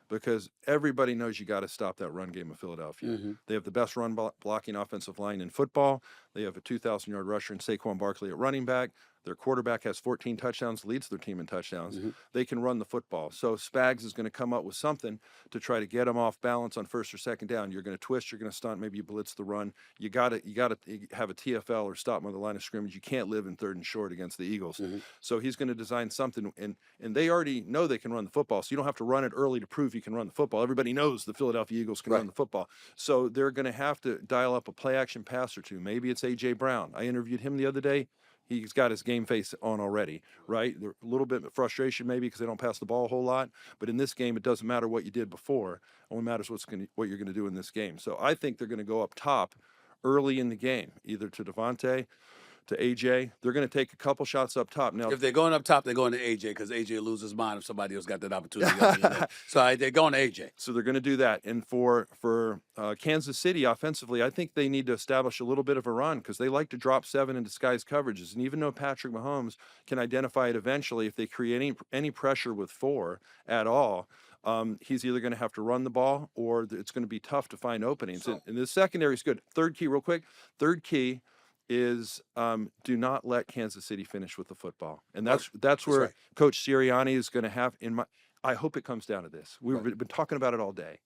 because everybody knows you got to stop that run game of Philadelphia. They have the best run blocking offensive line in football. They have a 2,000-yard rusher in Saquon Barkley at running back. Their quarterback has 14 touchdowns, leads their team in touchdowns. They can run the football. So Spags is going to come up with something to try to get them off balance on first or second down. You're going to twist, you're going to stunt, maybe you blitz the run. You got to have a TFL or stop them on the line of scrimmage. You can't live in 3rd and short against the Eagles. So he's going to design something, and they already know they can run the football, so you don't have to run it early to prove you can run the football. Everybody knows the Philadelphia Eagles can run the football. So they're going to have to dial up a play action pass or two. Maybe it's A.J. Brown. I interviewed him the other day. He's got his game face on already, right? A little bit of frustration maybe because they don't pass the ball a whole lot. But in this game, it doesn't matter what you did before. It only matters what you're going to do in this game. So I think they're going to go up top early in the game, either to Devontae, to AJ. They're going to take a couple shots up top. Now, If they're going up top, they're going to AJ, because AJ loses his mind if somebody else got that opportunity. So they're going to AJ. So they're going to do that. And for Kansas City offensively, I think they need to establish a little bit of a run, because they like to drop 7 and disguise coverages. And even though Patrick Mahomes can identify it eventually, if they create any pressure with 4 at all, he's either going to have to run the ball, or it's going to be tough to find openings. And the secondary is good. Third key, real quick. Third key is do not let Kansas City finish with the football. And that's where Coach Sirianni is going to have, I hope it comes down to this. We've been talking about it all day.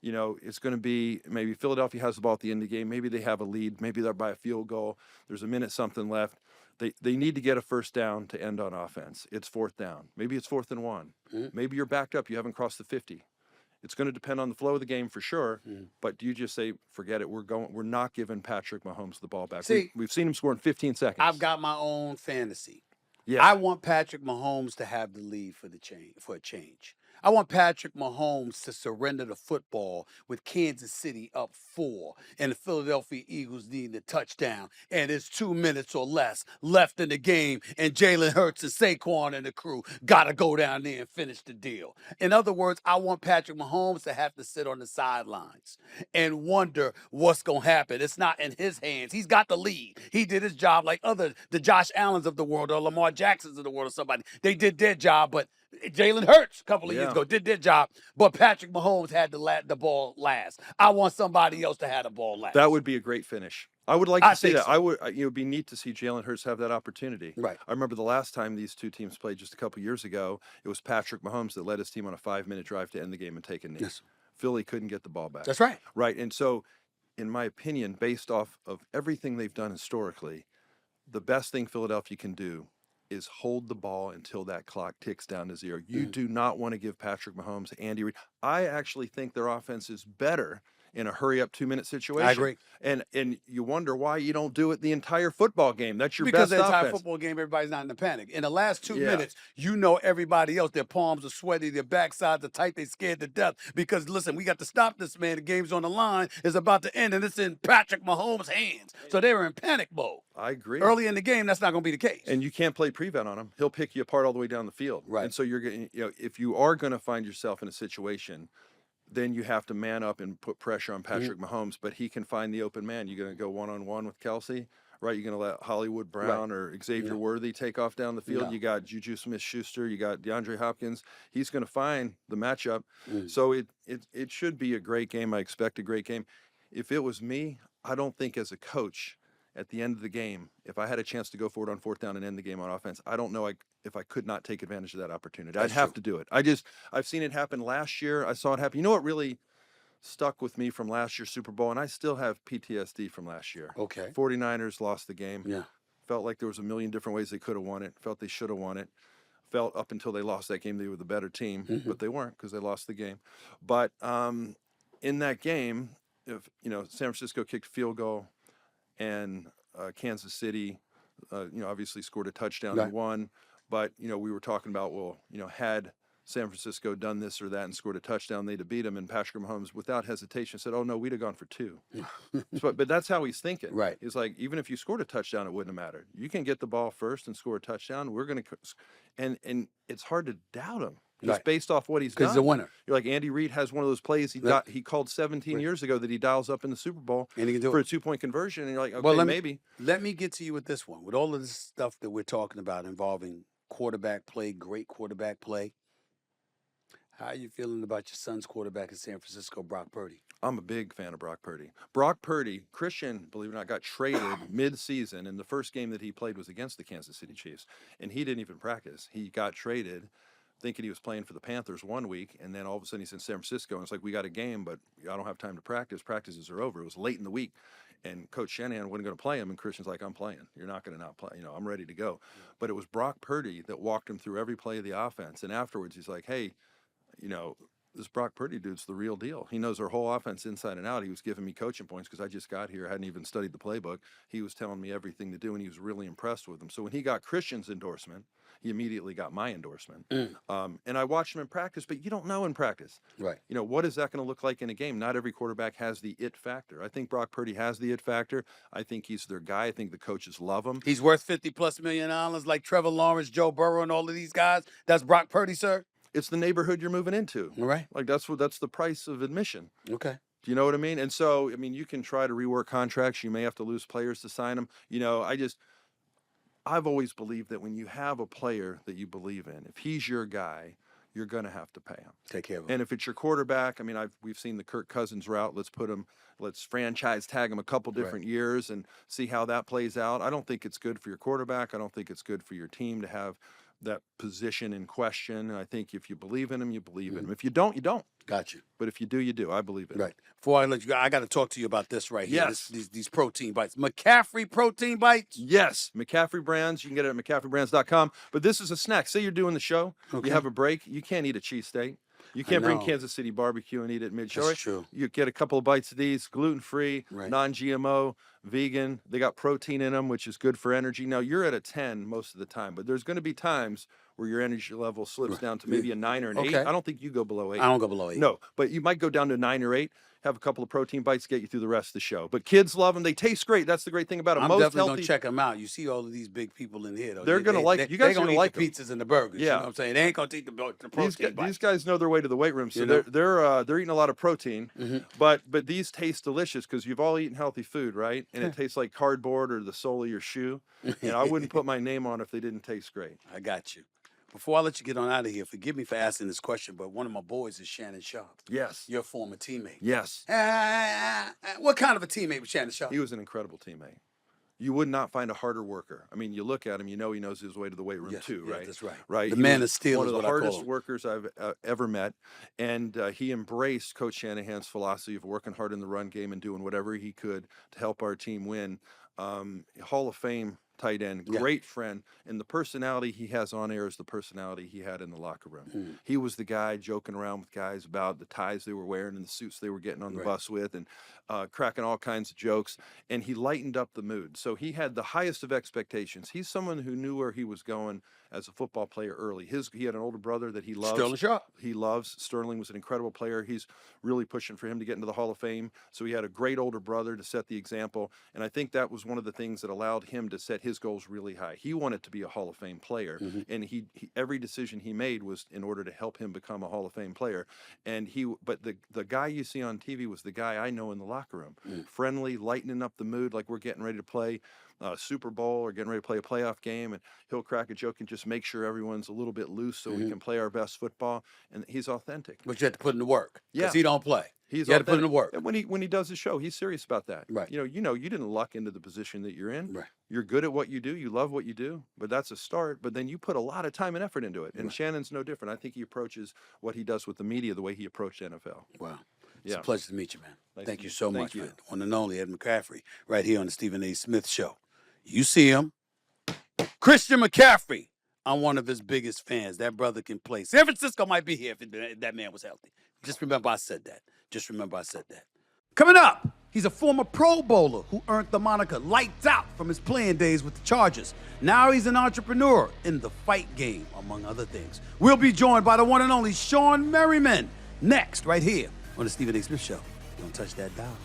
You know, it's going to be maybe Philadelphia has the ball at the end of the game. Maybe they have a lead. Maybe they're by a field goal. There's a minute something left. They need to get a first down to end on offense. It's 4th down. Maybe it's 4th and 1. Maybe you're backed up. You haven't crossed the 50. It's going to depend on the flow of the game for sure. But do you just say, forget it? We're not giving Patrick Mahomes the ball back. See, We've seen him score in 15 seconds. I've got my own fantasy. Yeah. I want Patrick Mahomes to have the lead for a change. I want Patrick Mahomes to surrender the football with Kansas City up 4 and the Philadelphia Eagles needing a touchdown, and it's 2 minutes or less left in the game, and Jalen Hurts and Saquon and the crew got to go down there and finish the deal. In other words, I want Patrick Mahomes to have to sit on the sidelines and wonder what's going to happen. It's not in his hands. He's got the lead. He did his job like the Josh Allens of the world or Lamar Jacksons of the world or somebody. They did their job, but Jalen Hurts a couple of years ago did their job, but Patrick Mahomes had the ball last. I want somebody else to have the ball last. That would be a great finish. I would like to see that. So. It would be neat to see Jalen Hurts have that opportunity. Right. I remember the last time these two teams played just a couple years ago, it was Patrick Mahomes that led his team on a 5-minute drive to end the game and take a knee. Yes. Philly couldn't get the ball back. That's right. Right. And so, in my opinion, based off of everything they've done historically, the best thing Philadelphia can do is hold the ball until that clock ticks down to 0. You do not want to give Patrick Mahomes, Andy Reid. I actually think their offense is better in a hurry-up 2-minute situation. I agree. And you wonder why you don't do it the entire football game. That's your because best the entire offense. Football game, everybody's not in a panic. In the last 2 minutes, you know everybody else, their palms are sweaty, their backsides are tight, they scared to death. Because, listen, we got to stop this man. The game's on the line. It's about to end, and it's in Patrick Mahomes' hands. So they were in panic mode. I agree. Early in the game, that's not going to be the case. And you can't play prevent on him. He'll pick you apart all the way down the field. Right. And so you're going to, if you are going to find yourself in a situation, then you have to man up and put pressure on Patrick Mahomes, but he can find the open man. You're going to go one-on-one with Kelsey, right? You're going to let Hollywood Brown or Xavier Worthy take off down the field. You got Juju Smith-Schuster. You got DeAndre Hopkins. He's going to find the matchup. So it should be a great game. I expect a great game. If it was me, I don't think as a coach at the end of the game, if I had a chance to go forward on 4th down and end the game on offense, I don't know if I could not take advantage of that opportunity. I'd have to do it. I've seen it happen last year. I saw it happen. You know what really stuck with me from last year's Super Bowl, and I still have PTSD from last year. Okay. 49ers lost the game. Yeah. Felt like there was a million different ways they could have won it. Felt they should have won it. Felt up until they lost that game they were the better team, but they weren't because they lost the game. But in that game, if San Francisco kicked a field goal, and Kansas City, obviously scored a touchdown and won. But we were talking about, had San Francisco done this or that and scored a touchdown, they'd have beat him. And Patrick Mahomes, without hesitation, said, "Oh no, we'd have gone for 2." But that's how he's thinking. Right. He's like, even if you scored a touchdown, it wouldn't have mattered. You can get the ball first and score a touchdown. We're going to, and it's hard to doubt him. Just based off what he's done. Because he's a winner. You're like, Andy Reid has one of those plays he called 17 years ago that he dials up in the Super Bowl and he can do for it. a 2-point conversion. And you're like, okay, well, maybe. Let me get to you with this one. With all of this stuff that we're talking about involving quarterback play, great quarterback play, how are you feeling about your son's quarterback in San Francisco, Brock Purdy? I'm a big fan of Brock Purdy. Brock Purdy, Christian, believe it or not, got traded mid-season, and the first game that he played was against the Kansas City Chiefs, and he didn't even practice. He got traded thinking he was playing for the Panthers one week, and then all of a sudden he's in San Francisco, and it's like, we got a game, but I don't have time to practice. Practices are over. It was late in the week, and Coach Shanahan wasn't going to play him, and Christian's like, I'm playing. You're not going to not play. I'm ready to go. But it was Brock Purdy that walked him through every play of the offense, and afterwards he's like, hey, this Brock Purdy dude's the real deal. He knows our whole offense inside and out. He was giving me coaching points because I just got here. I hadn't even studied the playbook. He was telling me everything to do, and he was really impressed with him. So when he got Christian's endorsement, he immediately got my endorsement. And I watched him in practice, but you don't know in practice. Right. What is that going to look like in a game? Not every quarterback has the it factor. I think Brock Purdy has the it factor. I think he's their guy. I think the coaches love him. He's worth $50+ million like Trevor Lawrence, Joe Burrow, and all of these guys. That's Brock Purdy, sir? It's the neighborhood you're moving into. Right. Like that's the price of admission. Okay. Do you know what I mean? And so, you can try to rework contracts. You may have to lose players to sign them. I've always believed that when you have a player that you believe in, if he's your guy, you're going to have to pay him. Take care of him. And if it's your quarterback, we've seen the Kirk Cousins route. Let's franchise tag him a couple different years and see how that plays out. I don't think it's good for your quarterback. I don't think it's good for your team to have that position in question. And I think if you believe in him, you believe in him. If you don't, you don't. Got you. But if you do, you do. I believe it. Right. Before I let you go, I got to talk to you about this right here. Yes. These protein bites. McCaffrey protein bites? Yes. McCaffrey brands. You can get it at McCaffreybrands.com. But this is a snack. Say you're doing the show. Okay. You have a break. You can't eat a cheesesteak. You can't bring Kansas City barbecue and eat it mid-show. That's true. You get a couple of bites of these, gluten-free, non-GMO, vegan. They got protein in them, which is good for energy. Now, you're at a 10 most of the time, but there's going to be times where your energy level slips down to maybe a 9 or an 8. I don't think you go below 8. I don't go below 8. No, but you might go down to 9 or 8. Have a couple of protein bites, get you through the rest of the show. But kids love them. They taste great. That's the great thing about them. I'm Most definitely healthy. going to check them out. You see all of these big people in here, though. They're going to like it. You guys are going to like the pizzas and the burgers. Yeah. You know what I'm saying? They ain't going to eat the protein bites. These guys know their way to the weight room, so they're eating a lot of protein. But these taste delicious because you've all eaten healthy food, right? And it tastes like cardboard or the sole of your shoe. And I wouldn't put my name on if they didn't taste great. I got you. Before I let you get on out of here, forgive me for asking this question, but one of my boys is Shannon Sharp. Yes. Your former teammate. Yes. What kind of a teammate was Shannon Sharp? He was an incredible teammate. You would not find a harder worker. You look at him, he knows his way to the weight room too, right? That's right. Right. The man of steel one is of the what I call hardest him. workers I've ever met, and he embraced Coach Shanahan's philosophy of working hard in the run game and doing whatever he could to help our team win. Hall of Fame tight end, great friend, and the personality he has on air is the personality he had in the locker room. He was the guy joking around with guys about the ties they were wearing and the suits they were getting on the bus with, and cracking all kinds of jokes, and he lightened up the mood. So he had the highest of expectations. He's someone who knew where he was going as a football player early. He had an older brother that he loves. Sterling Sharp. He loves. Sterling was an incredible player. He's really pushing for him to get into the Hall of Fame. So he had a great older brother to set the example. And I think that was one of the things that allowed him to set his goals really high. He wanted to be a Hall of Fame player. And he every decision he made was in order to help him become a Hall of Fame player. And but the guy you see on TV was the guy I know in the locker room. Friendly, lightening up the mood like we're getting ready to play Super Bowl or getting ready to play a playoff game, and he'll crack a joke and just make sure everyone's a little bit loose so we can play our best football. And he's authentic. But you have to put in the work. Yeah. Because he don't play. You had to put in the work. And when he does his show, he's serious about that. Right. You didn't luck into the position that you're in. Right. You're good at what you do. You love what you do. But that's a start. But then you put a lot of time and effort into it. And Shannon's no different. I think he approaches what he does with the media the way he approached NFL. Wow. It's Yeah. a pleasure to meet you, man. Nice Thank to you meet so you. Thank much, you. man. One and only Ed McCaffrey, right here on the Stephen A. Smith Show. You see him. Christian McCaffrey. I'm one of his biggest fans. That brother can play. San Francisco might be here if that man was healthy. Just remember I said that. Coming up, He's a former Pro Bowler who earned the moniker Lights Out from his playing days with the Chargers. Now he's an entrepreneur in the fight game, among other things. We'll be joined by the one and only Shawne Merriman next, right here on the Stephen A. Smith Show. Don't touch that dial.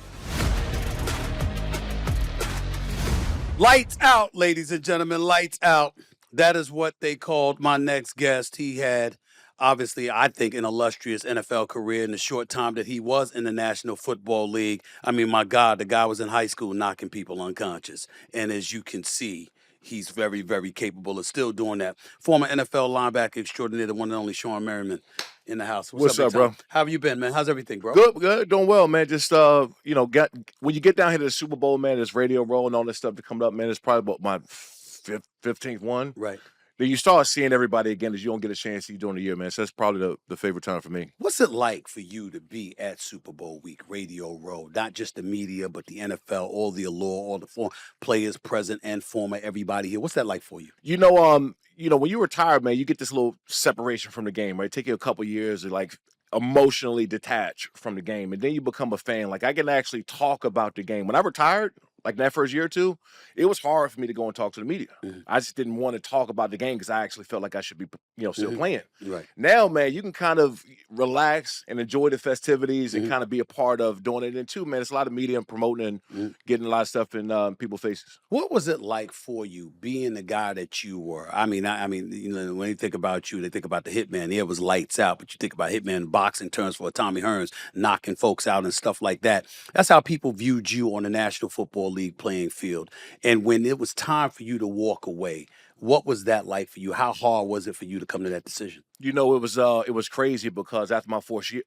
Lights out, ladies and gentlemen, lights out. That is what they called my next guest. He had, obviously, I think, an illustrious NFL career in the short time that he was in the National Football League. I mean, my God, the guy was in high school knocking people unconscious. And as you can see, he's very, very capable of still doing that. Former NFL linebacker extraordinaire, the one and only Shawne Merriman in the house. What's up, bro? How have you been, man? How's everything, bro? Good, doing well, man. Just when you get down here to the Super Bowl, man, this radio roll and all this stuff that comes up, man, it's probably about my 15th one. Right. Then you start seeing everybody again as you don't get a chance to see during the year, man. So that's probably the favorite time for me. What's it like for you to be at Super Bowl week, Radio Row? Not just the media, but the NFL, all the allure, all the former players, present and former, everybody here. What's that like for you? When you retire, man, you get this little separation from the game, right? Take you a couple years to like emotionally detach from the game, and then you become a fan. Like I can actually talk about the game. When I retired, like that first year or two, it was hard for me to go and talk to the media. Mm-hmm. I just didn't want to talk about the game because I actually felt like I should be, still playing. Right. Now, man, you can kind of relax and enjoy the festivities and kind of be a part of doing it. And too, man, it's a lot of media and promoting and getting a lot of stuff in people's faces. What was it like for you being the guy that you were? I mean, when they think about you, they think about the Hitman. Yeah, it was lights out, but you think about Hitman in boxing terms for Tommy Hearns, knocking folks out and stuff like that. That's how people viewed you on the National Football League playing field. And when it was time for you to walk away, what was that like for you? How hard was it for you to come to that decision? It was crazy because after my fourth year,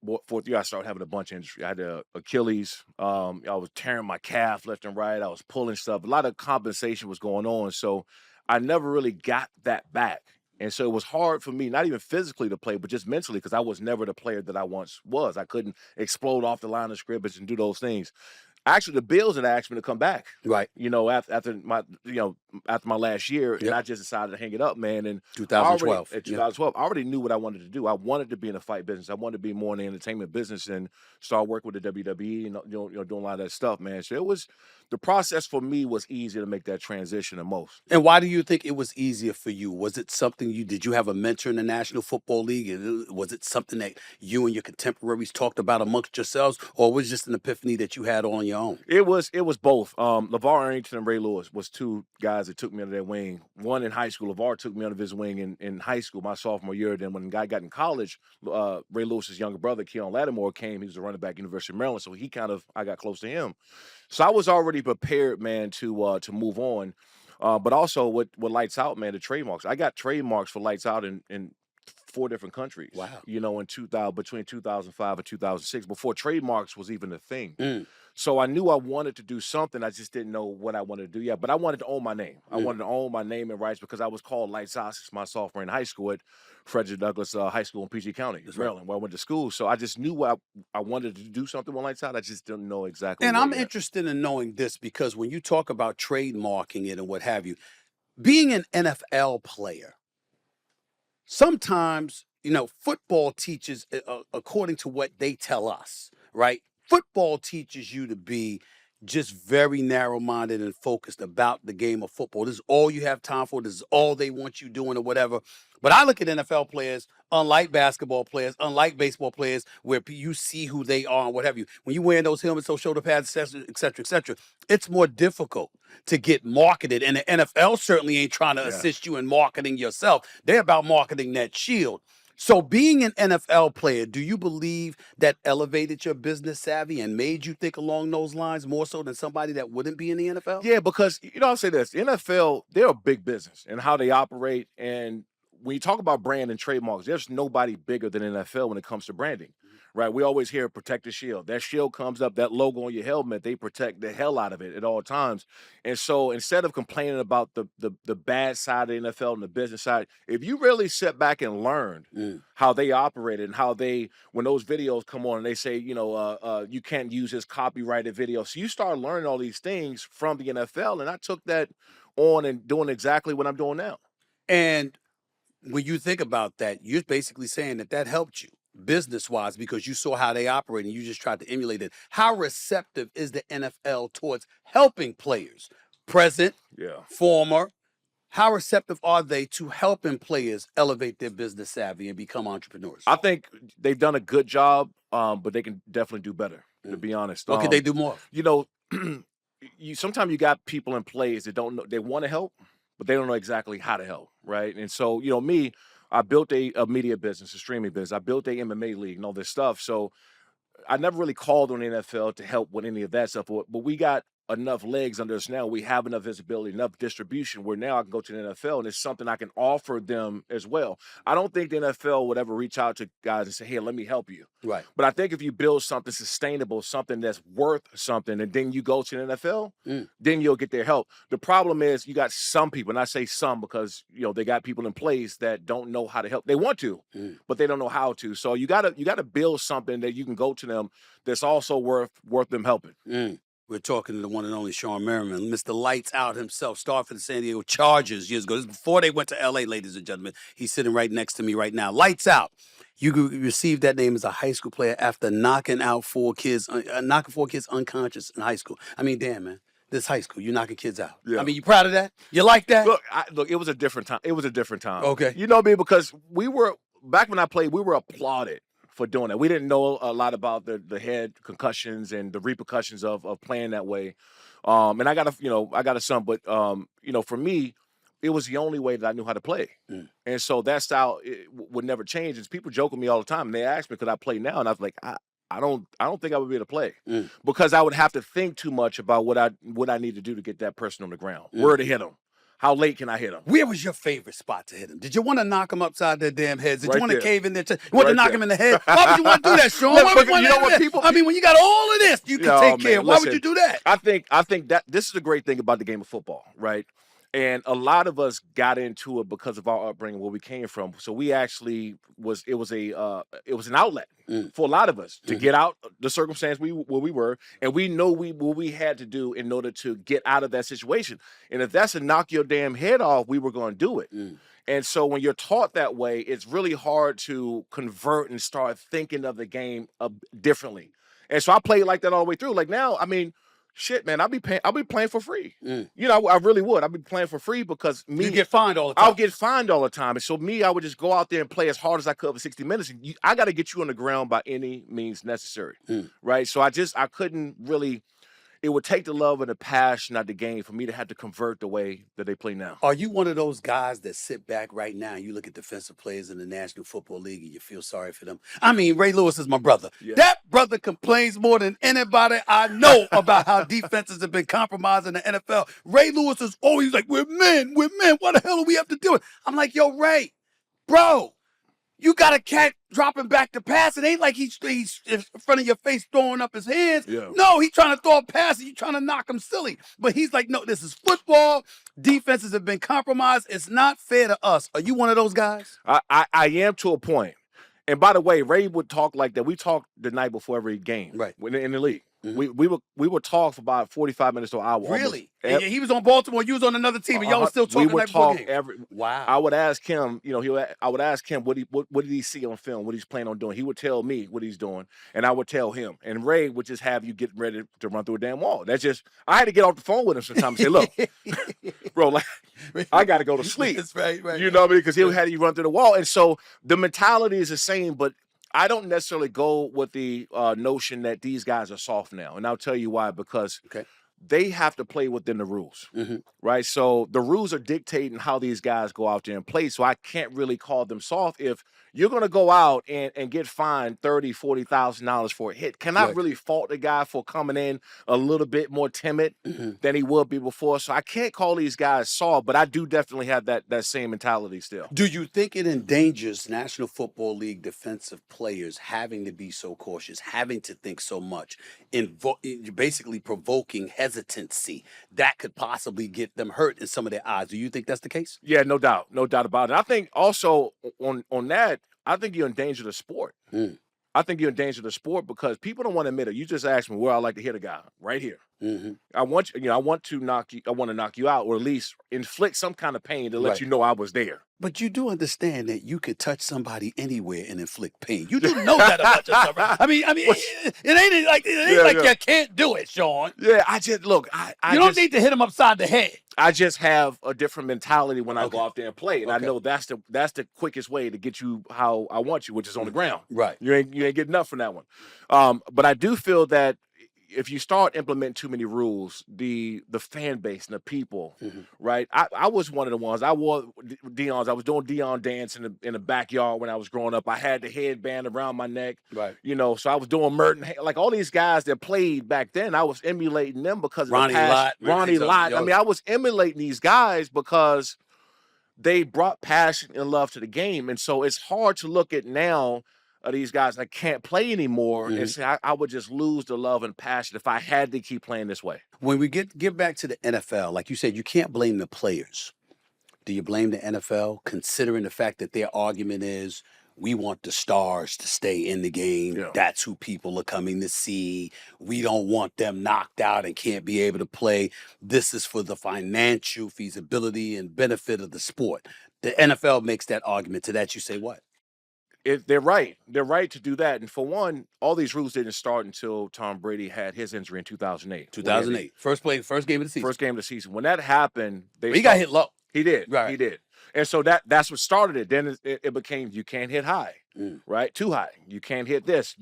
I started having a bunch of injury. I had Achilles. I was tearing my calf left and right. I was pulling stuff. A lot of compensation was going on. So I never really got that back. And so it was hard for me, not even physically to play, but just mentally, because I was never the player that I once was. I couldn't explode off the line of scrimmage and do those things. Actually, the Bills had asked me to come back. Right. After my last year, and I just decided to hang it up, man. In 2012. In 2012, I already knew what I wanted to do. I wanted to be in the fight business. I wanted to be more in the entertainment business and start working with the WWE and doing a lot of that stuff, man. So the process for me was easier to make that transition than most. And why do you think it was easier for you? Was it something did you have a mentor in the National Football League? Was it something that you and your contemporaries talked about amongst yourselves, or was it just an epiphany that you had on your own? It was both. LeVar Arrington and Ray Lewis was two guys that took me under their wing. One in high school. LeVar took me under his wing in high school, my sophomore year. Then when the guy got in college, Ray Lewis's younger brother, Keon Lattimore, came. He was a running back at University of Maryland, so I got close to him. So I was already prepared, man, to move on. But also with Lights Out, man, the trademarks. I got trademarks for Lights Out in 4 different countries. Wow. Between 2005 and 2006, before trademarks was even a thing. So I knew I wanted to do something. I just didn't know what I wanted to do yet. But I wanted to own my name. I wanted to own my name and rights because I was called Lights Out since my sophomore in high school at Frederick Douglass High School in PG County, Maryland, where I went to school. So I just knew I wanted to do something with Lights Out. I just didn't know exactly. And I'm interested in knowing this because when you talk about trademarking it and what have you, being an NFL player, sometimes, football teaches, according to what they tell us, right? Football teaches you to be just very narrow-minded and focused about the game of football. This is all you have time for. This is all they want you doing or whatever. But I look at NFL players, unlike basketball players, unlike baseball players, where you see who they are and what have you. When you wear those helmets, those shoulder pads, et cetera, it's more difficult to get marketed. And the NFL certainly ain't trying to assist you in marketing yourself. They're about marketing that shield. So being an NFL player, do you believe that elevated your business savvy and made you think along those lines more so than somebody that wouldn't be in the NFL? Yeah, because, I'll say this. The NFL, they're a big business and how they operate. And when you talk about brand and trademarks, there's nobody bigger than NFL when it comes to branding, right? We always hear protect the shield. That shield comes up, that logo on your helmet, they protect the hell out of it at all times. And so instead of complaining about the bad side of the NFL and the business side, if you really sit back and learn how they operated and how when those videos come on and they say, you can't use this copyrighted video. So you start learning all these things from the NFL. And I took that on and doing exactly what I'm doing now. And when you think about that, you're basically saying that helped you. business-wise, because you saw how they operate and you just tried to emulate it. How receptive is the NFL towards helping players, present, Yeah. former? How receptive are they to helping players elevate their business savvy and become entrepreneurs? I think they've done a good job, but they can definitely do better, to be honest. What could they do more? You know, sometimes you got people in plays that don't know, they want to help, but they don't know exactly how to help, right? And so, me, I built a media business, a streaming business. I built a MMA league and all this stuff. So I never really called on the NFL to help with any of that stuff, but we got enough legs under us now. We have enough visibility, enough distribution where now I can go to the NFL and it's something I can offer them as well. I don't think the NFL would ever reach out to guys and say, "Hey, let me help you." Right. But I think if you build something sustainable, something that's worth something, and then you go to the NFL, then you'll get their help. The problem is you got some people, and I say some because they got people in place that don't know how to help. They want to, but they don't know how to. So you gotta build something that you can go to them that's also worth them helping. We're talking to the one and only Shawne Merriman, Mr. Lights Out himself, star for the San Diego Chargers years ago. This is before they went to L.A., ladies and gentlemen. He's sitting right next to me right now. Lights Out. You received that name as a high school player after knocking 4 kids unconscious in high school. I mean, damn, man. This high school, you're knocking kids out. Yeah. I mean, you proud of that? You like that? Look, it was a different time. It was a different time. Okay. You know what I mean? Because back when I played, we were applauded for doing that. We didn't know a lot about the head concussions and the repercussions of playing that way. And I got a son, but for me, it was the only way that I knew how to play. And so that style would never change. And people joke with me all the time. And they ask me, could I play now? And I was like, I don't think I would be able to play because I would have to think too much about what I need to do to get that person on the ground. Where to hit him. How late can I hit him? Where was your favorite spot to hit him? Did you want to knock him upside their damn heads? Did you want to there. cave in their chest? You want to Right knock there. him in the head? Why would you want to do that, Shawne? Look, Why would you but you know want what to do people- that? I mean, when you got all of this, you can Oh, take care. man, Why would listen, you do that? I think that this is a great thing about the game of football, right? And a lot of us got into it because of our upbringing, where we came from. So we actually it was an outlet for a lot of us to get out the circumstance where we were, and we know what we had to do in order to get out of that situation. And if that's to knock your damn head off, we were going to do it. And so when you're taught that way, it's really hard to convert and start thinking of the game differently. And so I played like that all the way through. Like now, I mean, shit, man, I'll be playing for free. I really would. I'd be playing for free because You get fined all the time. I'll get fined all the time. And so I would just go out there and play as hard as I could for 60 minutes. And I got to get you on the ground by any means necessary, right? So I couldn't really. It would take the love and the passion of the game for me to have to convert the way that they play now. Are you one of those guys that sit back right now and you look at defensive players in the National Football League and you feel sorry for them? I mean, Ray Lewis is my brother. Yeah. That brother complains more than anybody I know about how defenses have been compromised in the NFL. Ray Lewis is always like, we're men. What the hell do we have to do? I'm like, yo, Ray, bro, you got a cat dropping back to pass. It ain't like he's in front of your face throwing up his hands. Yeah. No, he's trying to throw a pass and you trying to knock him silly. But he's like, no, this is football. Defenses have been compromised. It's not fair to us. Are you one of those guys? I am to a point. And by the way, Ray would talk like that. We talked the night before every game, Right. when in the league. We would talk for about 45 minutes to an hour. Really? almost. And he was on Baltimore. You was on another team, and y'all was still talking We would night before talk game. Wow. I would ask him, I would ask him what did he see on film, what he's planning on doing. He would tell me what he's doing, and I would tell him. And Ray would just have you get ready to run through a damn wall. I had to get off the phone with him sometimes and say, look, bro, like I got to go to sleep. That's right. You know what I mean? Because he'll have you run through the wall. And so the mentality is the same, but I don't necessarily go with the notion that these guys are soft now. And I'll tell you why, because they have to play within the rules, right? So the rules are dictating how these guys go out there and play. So I can't really call them soft. If you're going to go out and get fined $30,000, $40,000 for a hit, can I really fault the guy for coming in a little bit more timid than he would be before? So I can't call these guys soft, but I do definitely have that same mentality still. Do you think it endangers National Football League defensive players having to be so cautious, having to think so much, basically provoking hesitancy that could possibly get them hurt in some of their eyes? Do you think that's the case? Yeah, no doubt about it. I think also on that, I think you endanger the sport. I think you endanger the sport because people don't want to admit it. You just asked me where I like to hit a guy right here. I want you know, I want to knock you out, or at least inflict some kind of pain to let Right. you know I was there. But you do understand that you could touch somebody anywhere and inflict pain. You do know that about yourself, right? I mean, it ain't like Yeah. you can't do it, Shawne. Yeah, I just look. You don't need to hit him upside the head. I just have a different mentality when I go Okay. out there and play, and I Okay. know that's the quickest way to get you how I want you, which is on the ground. Right. You ain't getting enough from that one. But I do feel that if you start implementing too many rules, the fan base and the people, right? I was one of the ones. I wore Dion's. I was doing Dion dance in the backyard when I was growing up. I had the headband around my neck, Right. So I was doing Merton, like all these guys that played back then. I was emulating them because of Ronnie the passion. Lott, Ronnie Lott. I mean, I was emulating these guys because they brought passion and love to the game, and so it's hard to look at now. These guys that can't play anymore, and say I would just lose the love and passion if I had to keep playing this way. When we get back to the NFL, like you said, you can't blame the players. Do you blame the NFL, considering the fact that their argument is we want the stars to stay in the game? Yeah. That's who people are coming to see. We don't want them knocked out and can't be able to play. This is for the financial feasibility and benefit of the sport. The NFL makes that argument. To that, you say what? They're right. They're right to do that. And for one, all these rules didn't start until Tom Brady had his injury in 2008. 2008. First game of the season. First game of the season. When that happened, He got hit low. He did. Right. He did. And so that's what started it. Then it became you can't hit high, right? Too high. You can't hit this.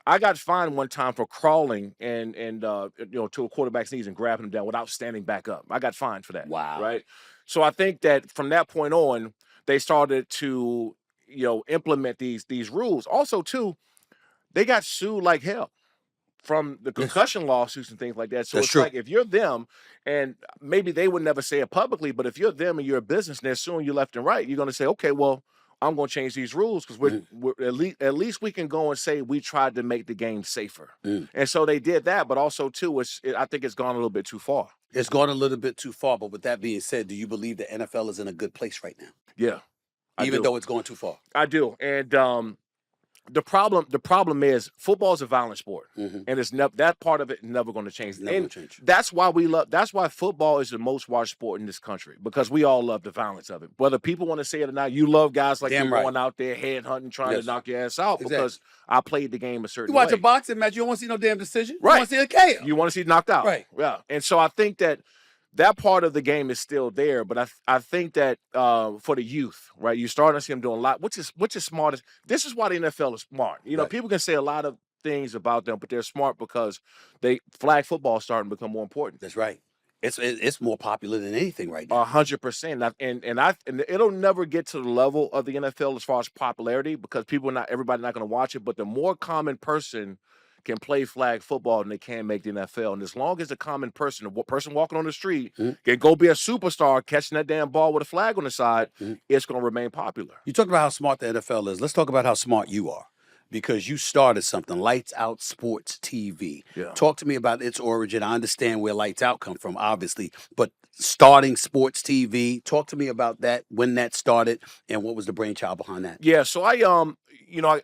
I got fined one time for crawling and to a quarterback's knees and grabbing him down without standing back up. I got fined for that. Wow. Right. So I think that from that point on, they started to implement these rules. Also, too, they got sued like hell from the concussion lawsuits and things like that. So That's it's true. like if you're them, and maybe they would never say it publicly, but if you're them and you're a business and they're suing you left and right, you're going to say, okay, well, I'm going to change these rules because we're at least we can go and say we tried to make the game safer. And so they did that, but also too, I think it's gone a little bit too far. It's gone a little bit too far. But with that being said, do you believe the NFL is in a good place right now? Yeah. Even though it's going too far. I do. And the problem is football is a violent sport, and it's that part of it is never going to change. That's why football is the most watched sport in this country, because we all love the violence of it. Whether people want to say it or not, you love guys like you going out there head hunting, trying to knock your ass out because I played the game a certain way. You watch a boxing match, you don't want to see no damn decision. Right. You want to see a KO. You want to see knocked out. Right. Yeah. And so I think that part of the game is still there, but I think that for the youth, right, you're starting to see them doing a lot, which is smart. This is why the NFL is smart. People can say a lot of things about them, but they're smart because flag football is starting to become more important. That's right. It's more popular than anything right now. 100%. And it'll never get to the level of the NFL as far as popularity because everybody's not going to watch it. But the more common person can play flag football and they can make the NFL. And as long as the common person, a person walking on the street, can go be a superstar catching that damn ball with a flag on the side, it's going to remain popular. You talk about how smart the NFL is. Let's talk about how smart you are, because you started something, Lights Out Sports TV. Yeah. Talk to me about its origin. I understand where Lights Out come from, obviously, but starting sports TV, talk to me about that, when that started, and what was the brainchild behind that? Yeah, so I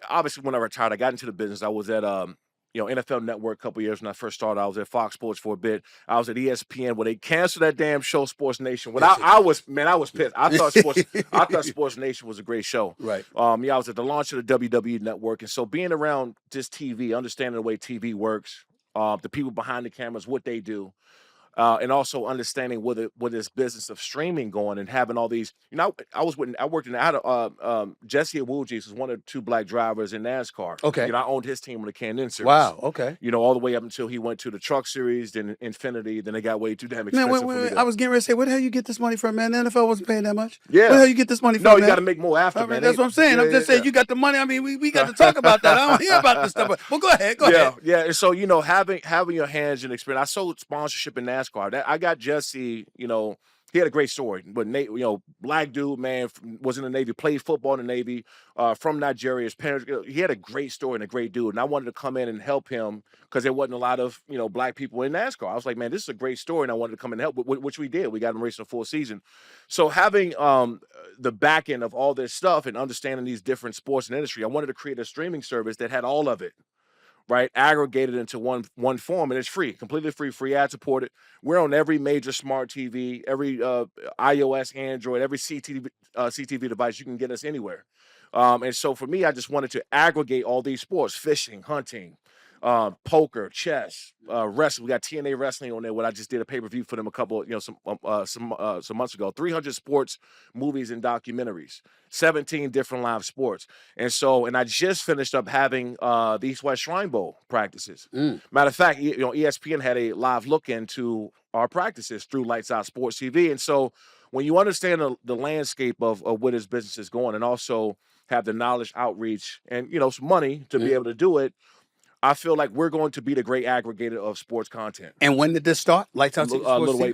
obviously when I retired, I got into the business. I was at NFL Network a couple years when I first started. I was at Fox Sports for a bit. I was at ESPN when they canceled that damn show, Sports Nation. I was pissed. I thought Sports Nation was a great show. Right. I was at the launch of the WWE Network, and so being around just TV, understanding the way TV works, the people behind the cameras, what they do. And also understanding with this business of streaming going and having all these, I worked in Jesse Iwuji was one of two black drivers in NASCAR. Okay. I owned his team on the Can-Am series. Wow. Okay. All the way up until he went to the Truck Series, then Infinity, then they got way too damn expensive. Man, wait. I was getting ready to say, where the hell you get this money from, man? The NFL wasn't paying that much. Yeah. Where the hell you get this money from? No, you man? got to make more after, man. That's what I'm saying. I'm just saying you got the money. I mean, we got to talk about that. I don't hear about this stuff. Well, go ahead. Go ahead. Yeah. And so, having your hands in experience. I sold sponsorship in NASCAR. I got Jesse, he had a great story, but black dude, man, was in the Navy, played football in the Navy, from Nigeria. His parents, he had a great story and a great dude, and I wanted to come in and help him because there wasn't a lot of black people in NASCAR. I was like, man, this is a great story, and I wanted to come in and help, which we did. We got him racing a full season. So having the back end of all this stuff and understanding these different sports and industry, I wanted to create a streaming service that had all of it. right? Aggregated into one form, and it's free, completely free ad supported. We're on every major smart TV, every iOS, Android, every CTV device. You can get us anywhere. And so for me, I just wanted to aggregate all these sports: fishing, hunting, poker, chess, wrestling. We got TNA wrestling on there. What I just did a pay-per-view for them a couple, some months ago. 300 sports, movies, and documentaries. 17 different live sports. And I just finished up having the East West Shrine Bowl practices. Matter of fact, ESPN had a live look into our practices through Lights Out Sports TV. And so when you understand the landscape of where this business is going, and also have the knowledge, outreach, and some money to be able to do it, I feel like we're going to be the great aggregator of sports content. And when did this start? Lights Out A Sports little TV?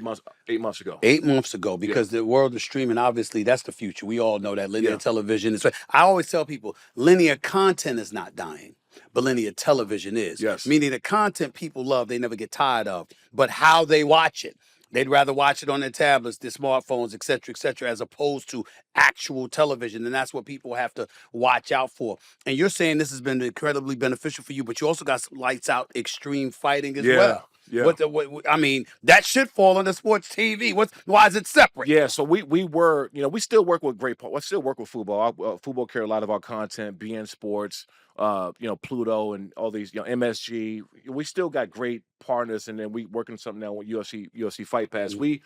8 months ago. 8 months ago, because the world of streaming, obviously, that's the future. We all know that linear television is. I always tell people, linear content is not dying, but linear television is. Yes. Meaning the content people love, they never get tired of, but how they watch it. They'd rather watch it on their tablets, their smartphones, et cetera, as opposed to actual television. And that's what people have to watch out for. And you're saying this has been incredibly beneficial for you, but you also got some Lights Out extreme fighting as well. Yeah. I mean, that should fall under sports TV. Why is it separate? Yeah, so we still work with I still work with football. Football carry a lot of our content, BN Sports, Pluto, and all these, MSG. We still got great partners, and then we working something now with UFC Fight Pass. We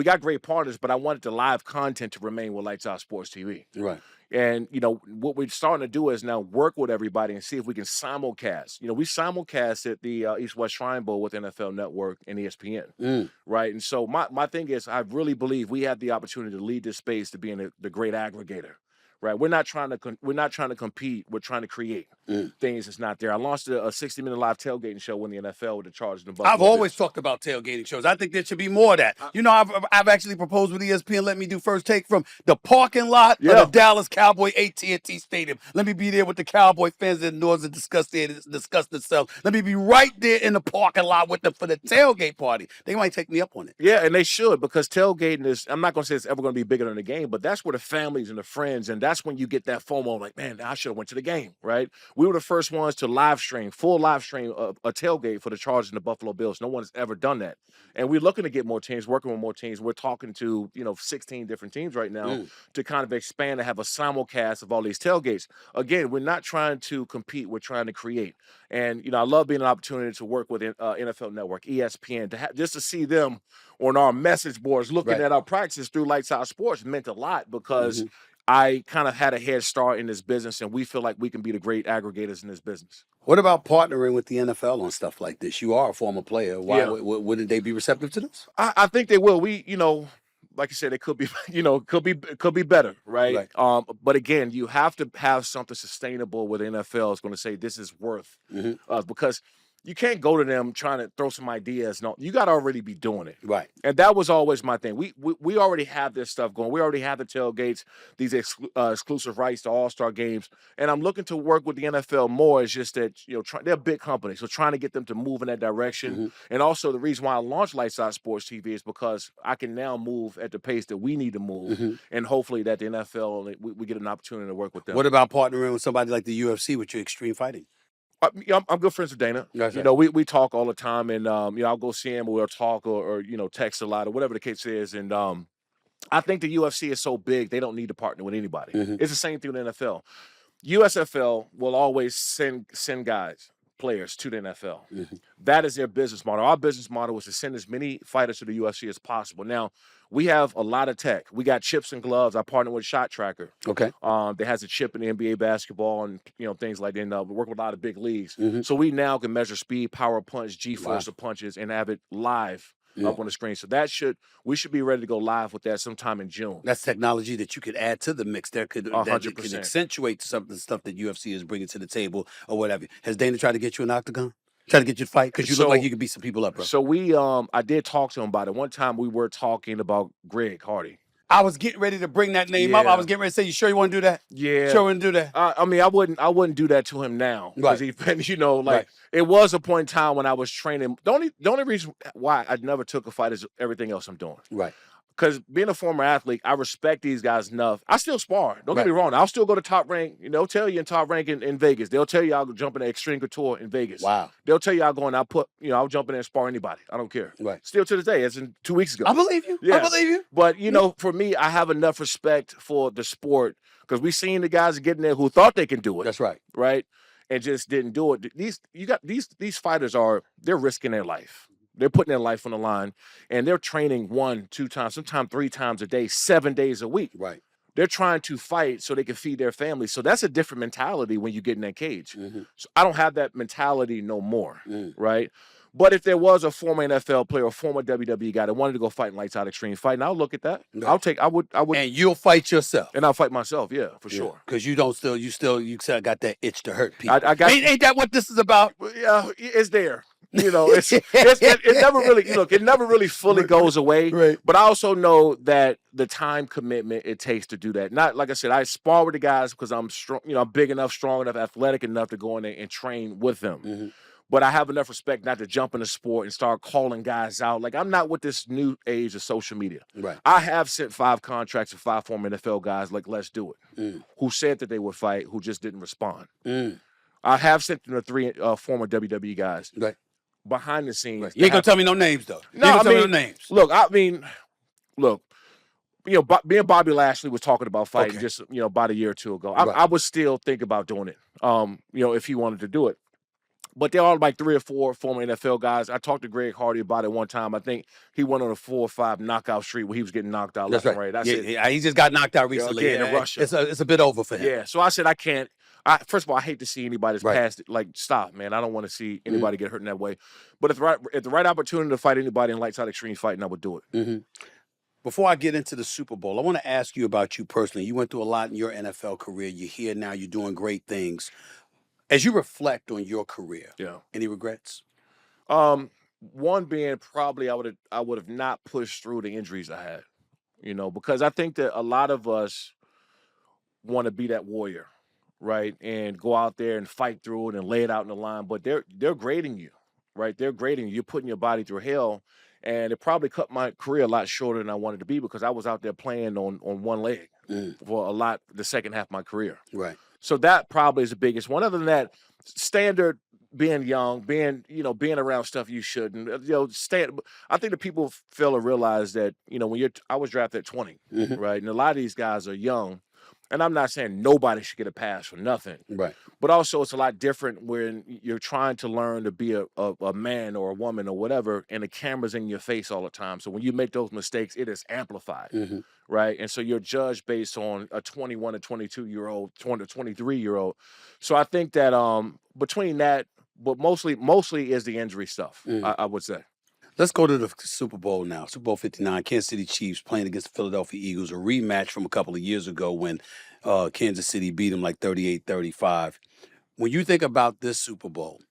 got great partners, but I wanted the live content to remain with Lights Out Sports TV. Right. And, what we're starting to do is now work with everybody and see if we can simulcast. We simulcast at the East West Shrine Bowl with NFL Network and ESPN, right? And so my thing is, I really believe we have the opportunity to lead this space to being the great aggregator, right? We're not trying to compete. We're trying to create things that's not there. I launched a 60-minute live tailgating show when the NFL with the Chargers and the Buffalo I've always Bills. talked about tailgating shows. I think there should be more of that. I've actually proposed with ESPN. Let me do first take from the parking lot of the Dallas Cowboy AT&T Stadium. Let me be there with the Cowboy fans that knows and discuss themselves. Let me be right there in the parking lot with them for the tailgate party. They might take me up on it. Yeah, and they should, because tailgating is, I'm not going to say it's ever going to be bigger than the game, but that's where the families and the friends, and that's when you get that FOMO, like, man, I should have went to the game, right? We were the first ones to full live stream a tailgate for the Chargers and the Buffalo Bills. No one has ever done that. And we're looking to get more teams, working with more teams. We're talking to, 16 different teams right now to kind of expand and have a simulcast of all these tailgates. Again, we're not trying to compete. We're trying to create. And, I love being an opportunity to work with NFL Network, ESPN, just to see them on our message boards looking at our practices through Lights Out Sports meant a lot, because I kind of had a head start in this business, and we feel like we can be the great aggregators in this business. What about partnering with the NFL on stuff like this? You are a former player. Why wouldn't they be receptive to this? I think they will. We, like you said, it could be, could be better, right? But again, you have to have something sustainable where the NFL is going to say this is worth us, because you can't go to them trying to throw some ideas. No, you got to already be doing it. Right. And that was always my thing. We already have this stuff going. We already have the tailgates, these exclusive rights to all-star games. And I'm looking to work with the NFL more. It's just that, they're a big company. So trying to get them to move in that direction. And also the reason why I launched Lights Out Sports TV is because I can now move at the pace that we need to move. And hopefully that the NFL, we get an opportunity to work with them. What about partnering with somebody like the UFC with your extreme fighting? I'm good friends with Dana. We talk all the time, and I'll go see him, or we'll talk, or text a lot, or whatever the case is. And I think the UFC is so big, they don't need to partner with anybody. It's the same thing with the NFL. USFL will always send players to the NFL. That is their business model. Our business model is to send as many fighters to the UFC as possible. Now, we have a lot of tech. We got chips and gloves. I partner with Shot Tracker. Okay. That has a chip in the NBA basketball and things like that. And we work with a lot of big leagues. So we now can measure speed, power punch, G-force of punches, and have it live up on the screen. So we should be ready to go live with that sometime in June. That's technology that you could add to the mix. That could 100%. Accentuate some of the stuff that UFC is bringing to the table or whatever. Has Dana tried to get you an octagon? Try to get you to fight? Because you look like you could beat some people up, bro. So I did talk to him about it. One time we were talking about Greg Hardy. I was getting ready to bring that name up. I was getting ready to say, you sure you want to do that? Yeah. Sure you want to do that? I wouldn't do that to him now. Because he's been, it was a point in time when I was training. The only reason why I never took a fight is everything else I'm doing. Right. because being a former athlete, I respect these guys enough. I still spar. Don't get me wrong. I'll still go to Top Rank. They'll tell you in Top Rank in Vegas. They'll tell you I'll jump in the Extreme Couture in Vegas. Wow. They'll tell you I'll go and I'll jump in there and spar anybody. I don't care. Right. Still to this day, as in 2 weeks ago. I believe you. Yeah. I believe you. But, for me, I have enough respect for the sport because we've seen the guys getting there who thought they can do it. That's right. Right? And just didn't do it. These fighters they're risking their life. They're putting their life on the line, and they're training 1, 2 times, sometimes 3 times a day, 7 days a week. Right. They're trying to fight so they can feed their family. So that's a different mentality when you get in that cage. Mm-hmm. So I don't have that mentality no more, right? But if there was a former NFL player or former WWE guy that wanted to go fight in Lights Out Extreme Fight, I'll look at that. Right. I would. And you'll fight yourself. And I'll fight myself, yeah, for sure. Because you still got that itch to hurt people. I got, ain't that what this is about? Yeah, it's there. It never really it never really fully goes away. Right. But I also know that the time commitment it takes to do that. Not like I said, I spar with the guys because I'm strong, I'm big enough, strong enough, athletic enough to go in there and train with them. Mm-hmm. But I have enough respect not to jump in the sport and start calling guys out. Like I'm not with this new age of social media. Right. I have sent 5 contracts to 5 former NFL guys like let's do it. Who said that they would fight, who just didn't respond. I have sent them to 3 former WWE guys. Right. Behind the scenes. Right. You ain't gonna tell me no names though. No, no names. Look, me and Bobby Lashley was talking about fighting just about a year or 2 ago. I would still think about doing it. If he wanted to do it. But there are like 3 or 4 former NFL guys. I talked to Greg Hardy about it one time. I think he went on a 4 or 5 knockout streak where he was getting knocked out That's left right. and right. Yeah, he just got knocked out recently. In Russia. It's a bit over for him. Yeah. So I said I can't. First of all, I hate to see anybody that's past it. Like, stop, man. I don't want to see anybody get hurt in that way. But if the right opportunity to fight anybody in Lights Out Extreme Fighting, I would do it. Mm-hmm. Before I get into the Super Bowl, I want to ask you about you personally. You went through a lot in your NFL career. You're here now. You're doing great things. As you reflect on your career, any regrets? One being probably I would have not pushed through the injuries I had, because I think that a lot of us want to be that warrior, right, and go out there and fight through it and lay it out in the line. But they're grading you, right? They're grading you. You're putting your body through hell, and it probably cut my career a lot shorter than I wanted to be because I was out there playing on one leg for the second half of my career. Right. So that probably is the biggest one. Other than that, standard being young, being around stuff you shouldn't, I think the people fail to realize that, I was drafted at 20, right? And a lot of these guys are young. And I'm not saying nobody should get a pass for nothing. Right. But also it's a lot different when you're trying to learn to be a man or a woman or whatever, and the camera's in your face all the time. So when you make those mistakes, it is amplified. Right. And so you're judged based on a 21 to 22-year-old, 20 to 23-year-old. So I think that between that, but mostly is the injury stuff, I would say. Let's go to the Super Bowl now. Super Bowl 59, Kansas City Chiefs playing against the Philadelphia Eagles, a rematch from a couple of years ago when Kansas City beat them like 38-35. When you think about this Super Bowl,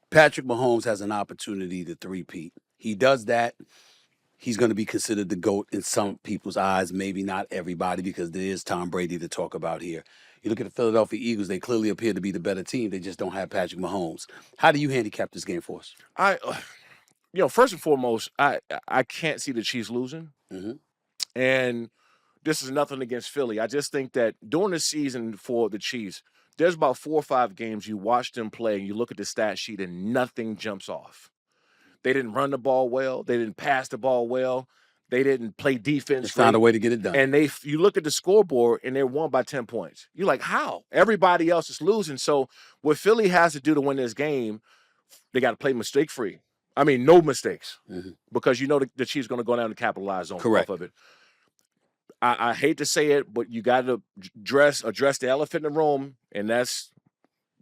Patrick Mahomes has an opportunity to three-peat. He does that. He's going to be considered the GOAT in some people's eyes, maybe not everybody, because there is Tom Brady to talk about here. You look at the Philadelphia Eagles, they clearly appear to be the better team. They just don't have Patrick Mahomes. How do you handicap this game for us? First and foremost, I can't see the Chiefs losing. And this is nothing against Philly. I just think that during the season for the Chiefs, there's about 4 or 5 games you watch them play and you look at the stat sheet and nothing jumps off. They didn't run the ball well. They didn't pass the ball well. They didn't play defense. They found a way to get it done. And you look at the scoreboard and they're won by 10 points. You're like, how? Everybody else is losing. So what Philly has to do to win this game, they got to play mistake-free. I mean, no mistakes, because the Chiefs going to go down and capitalize on off of it. I hate to say it, but you got to address the elephant in the room, and that's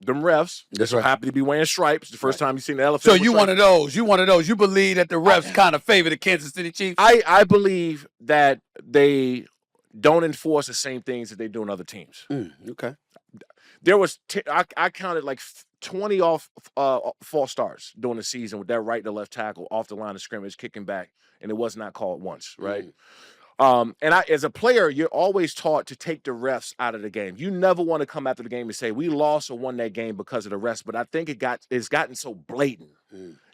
them refs. That's right. Happy to be wearing stripes. The first time you seen the elephant. So you one of those. You one of those. You believe that the refs kind of favor the Kansas City Chiefs? I believe that they don't enforce the same things that they do in other teams. Okay. There was I counted like 20 off false starts during the season with that right to left tackle off the line of scrimmage kicking back, and it was not called once, right? As a player, you're always taught to take the refs out of the game. You never want to come after the game and say we lost or won that game because of the refs. But I think it's gotten so blatant.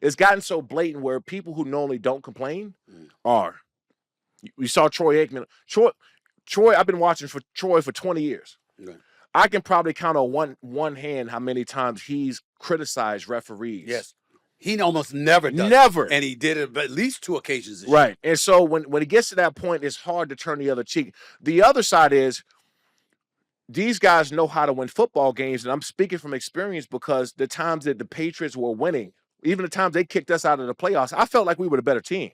It's gotten so blatant where people who normally don't complain are. We saw Troy Aikman. Troy, I've been watching for Troy for 20 years. Right. I can probably count on one hand how many times he's criticized referees. Yes. He almost never does. Never. And he did it at least 2 occasions this year. Right. And so when it gets to that point, it's hard to turn the other cheek. The other side is these guys know how to win football games, and I'm speaking from experience because the times that the Patriots were winning, even the times they kicked us out of the playoffs, I felt like we were the better team.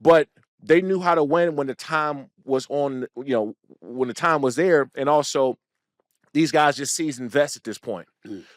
But they knew how to win when the time was on, when the time was there, and also these guys just seasoned vets at this point.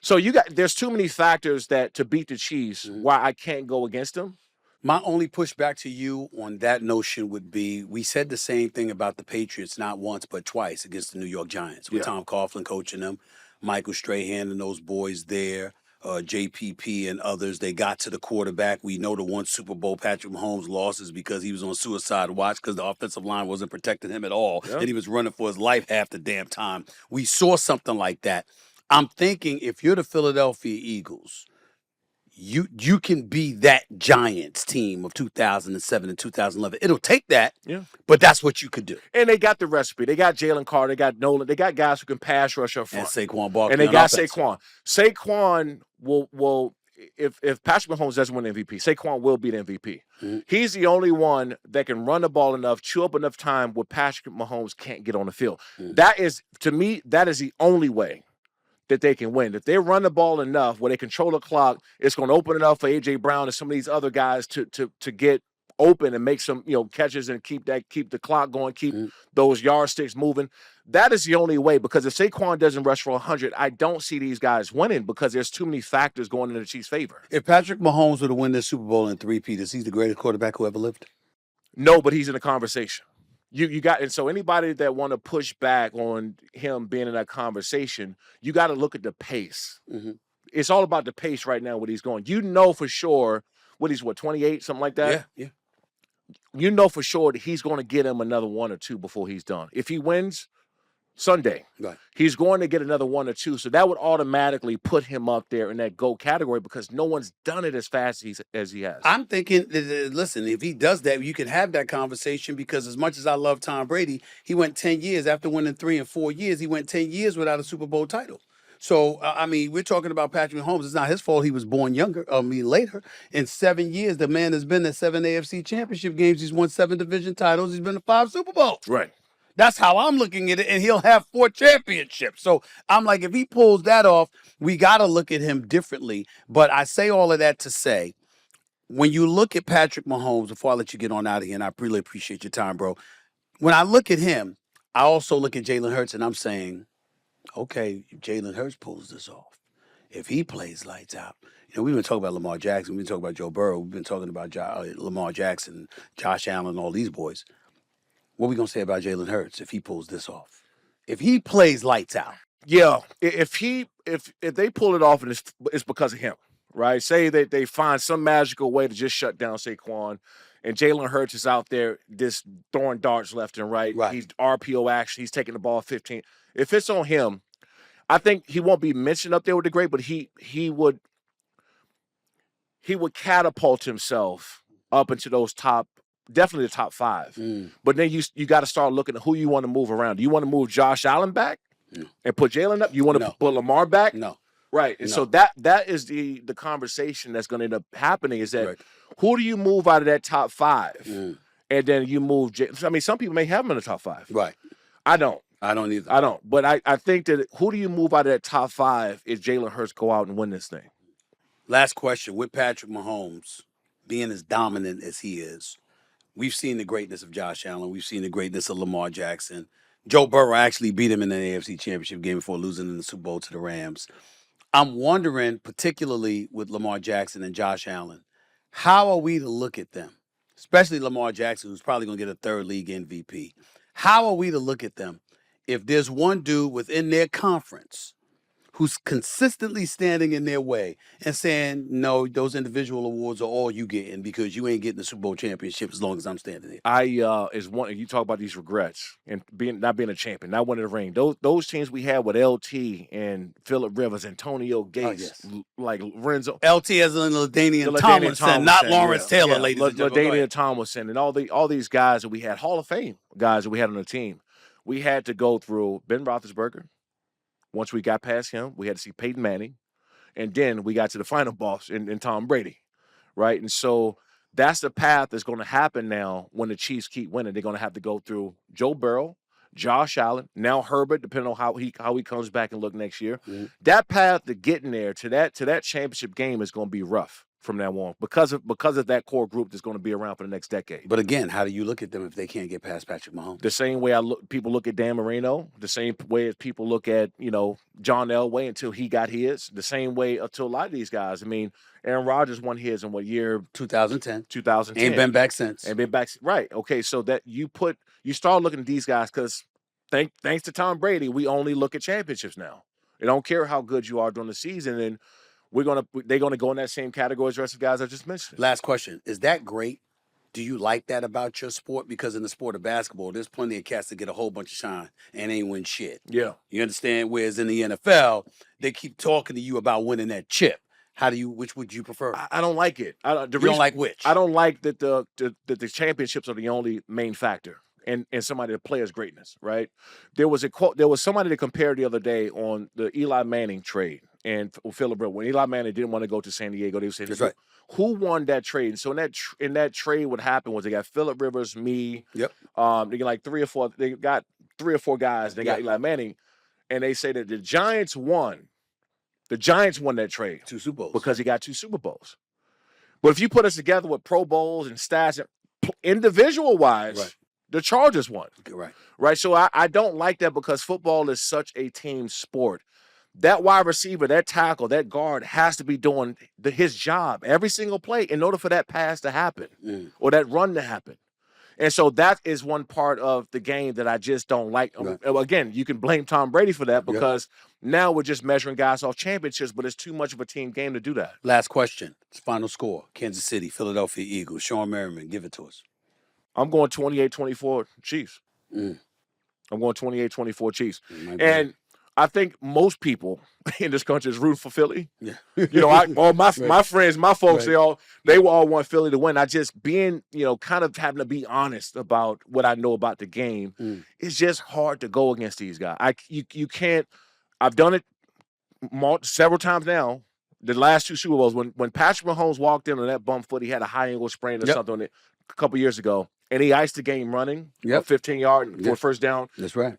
So there's too many factors that to beat the Chiefs why I can't go against them. My only pushback to you on that notion would be we said the same thing about the Patriots not once but twice against the New York Giants with Tom Coughlin coaching them, Michael Strahan and those boys there, JPP and others. They got to the quarterback. We know the one Super Bowl Patrick Mahomes lost is because he was on suicide watch because the offensive line wasn't protecting him at all, and he was running for his life half the damn time. We saw something like that. I'm thinking if you're the Philadelphia Eagles, you can be that Giants team of 2007 and 2011. It'll take that, but that's what you could do. And they got the recipe. They got Jalen Carter. They got NOLA. They got guys who can pass rush up front. And Saquon Barkley. And they got offense. Saquon. Saquon will if Patrick Mahomes doesn't win MVP, Saquon will be the MVP. He's the only one that can run the ball enough, chew up enough time where Patrick Mahomes can't get on the field. That is, to me, that is the only way that they can win. If they run the ball enough where they control the clock, it's going to open it up for A.J. Brown and some of these other guys to get open and make some catches and keep the clock going, keep those yardsticks moving. That is the only way, because if Saquon doesn't rush for 100, I don't see these guys winning because there's too many factors going in the Chiefs' favor. If Patrick Mahomes were to win this Super Bowl in 3-peat, is he the greatest quarterback who ever lived? No, but he's in the conversation. You got, and so anybody that want to push back on him being in that conversation, you got to look at the pace. It's all about the pace right now where he's going. For sure, he's 28, something like that? Yeah. You know for sure that he's going to get him another 1 or 2 before he's done. If he wins Sunday, he's going to get another 1 or 2. So that would automatically put him up there in that GOAT category because no one's done it as fast as he has. I'm thinking, listen, if he does that, you can have that conversation because as much as I love Tom Brady, he went 10 years after winning 3 and 4 years. He went 10 years without a Super Bowl title. So, we're talking about Patrick Mahomes. It's not his fault he was born later. In 7 years, the man has been at 7 AFC championship games. He's won 7 division titles. He's been to 5 Super Bowls. Right. That's how I'm looking at it, and he'll have 4 championships. So I'm like, if he pulls that off, we got to look at him differently. But I say all of that to say, when you look at Patrick Mahomes, before I let you get on out of here, and I really appreciate your time, bro. When I look at him, I also look at Jalen Hurts, and I'm saying, okay, if Jalen Hurts pulls this off, if he plays lights out, we've been talking about Lamar Jackson, we've been talking about Joe Burrow, we've been talking about Lamar Jackson, Josh Allen, all these boys. What are we going to say about Jalen Hurts if he pulls this off? If he plays lights out. Yeah, if they pull it off, and it's because of him, right? Say that they find some magical way to just shut down Saquon, and Jalen Hurts is out there just throwing darts left and right. He's RPO action. He's taking the ball 15. If it's on him, I think he won't be mentioned up there with the great, but he would catapult himself up into those definitely the top 5. But then you got to start looking at who you want to move around. Do you want to move Josh Allen back and put Jalen up? You want to put Lamar back? No. Right. And so that is the conversation that's going to end up happening is that who do you move out of that top 5? And then you move some people may have him in the top 5. Right. I don't. I don't either. I don't. But I think that who do you move out of that top 5 if Jalen Hurts go out and win this thing? Last question. With Patrick Mahomes being as dominant as he is, we've seen the greatness of Josh Allen. We've seen the greatness of Lamar Jackson. Joe Burrow actually beat him in an AFC championship game before losing in the Super Bowl to the Rams. I'm wondering, particularly with Lamar Jackson and Josh Allen, how are we to look at them, especially Lamar Jackson, who's probably going to get a 3rd league MVP? How are we to look at them if there's one dude within their conference who's consistently standing in their way and saying, no, those individual awards are all you getting because you ain't getting the Super Bowl championship as long as I'm standing there. Is one you talk about these regrets and not being a champion, not winning the ring. Those teams we had with LT and Phillip Rivers, Antonio Gates, like Lorenzo. LT as in LaDainian Tomlinson, not Lawrence Taylor, ladies and gentlemen. LaDainian Tomlinson and all these guys that we had, Hall of Fame guys that we had on the team. We had to go through Ben Roethlisberger. Once we got past him, we had to see Peyton Manning. And then we got to the final boss in Tom Brady, right? And so that's the path that's going to happen now when the Chiefs keep winning. They're going to have to go through Joe Burrow, Josh Allen, now Herbert, depending on how he comes back and look next year. Mm-hmm. That path to getting there to that championship game is going to be rough from now on because of that core group that's going to be around for the next decade. But again, how do you look at them if they can't get past Patrick Mahomes? The same way people look at Dan Marino, the same way as people look at, John Elway until he got his, the same way until a lot of these guys. I mean, Aaron Rodgers won his in what year? 2010. 2010. Ain't been back since. Ain't been back. Right. Okay. So that you start looking at these guys because thanks to Tom Brady, we only look at championships now. They don't care how good you are during the season. And they're gonna go in that same category as the rest of the guys I just mentioned. Last question. Is that great? Do you like that about your sport? Because in the sport of basketball, there's plenty of cats that get a whole bunch of shine and ain't win shit. Yeah. You understand? Whereas in the NFL, they keep talking to you about winning that chip. Which would you prefer? I don't like it. You don't like which? I don't like that the championships are the only main factor and somebody to player's greatness, right? There was somebody to compare the other day on the Eli Manning trade and Phillip Rivers. When Eli Manning didn't want to go to San Diego, they said, that's right. Who won that trade? And so in that trade, what happened was they got Phillip Rivers, me. Yep. They got like three or four guys. They got Eli Manning, and they say that the Giants won. The Giants won that trade. 2 Super Bowls. Because he got 2 Super Bowls. But if you put us together with Pro Bowls and stats, individual-wise, right, the Chargers won. Right. Right. So I don't like that because football is such a team sport. That wide receiver, that tackle, that guard has to be doing his job every single play in order for that pass to happen or that run to happen. And so that is one part of the game that I just don't like. Right. Again, you can blame Tom Brady for that because now we're just measuring guys off championships, but it's too much of a team game to do that. Last question. Final score. Kansas City, Philadelphia Eagles. Shawne Merriman, give it to us. I'm going 28-24 Chiefs. I'm going 28-24 Chiefs. And I think most people in this country is rooting for Philly. Yeah. My friends, my folks, right, they will all want Philly to win. I just being, kind of having to be honest about what I know about the game. It's just hard to go against these guys. You can't. I've done it several times now. The last 2 Super Bowls, when Patrick Mahomes walked in on that bum foot, he had a high ankle sprain or something on it a couple years ago, and he iced the game running 15-yard for a first down. That's right.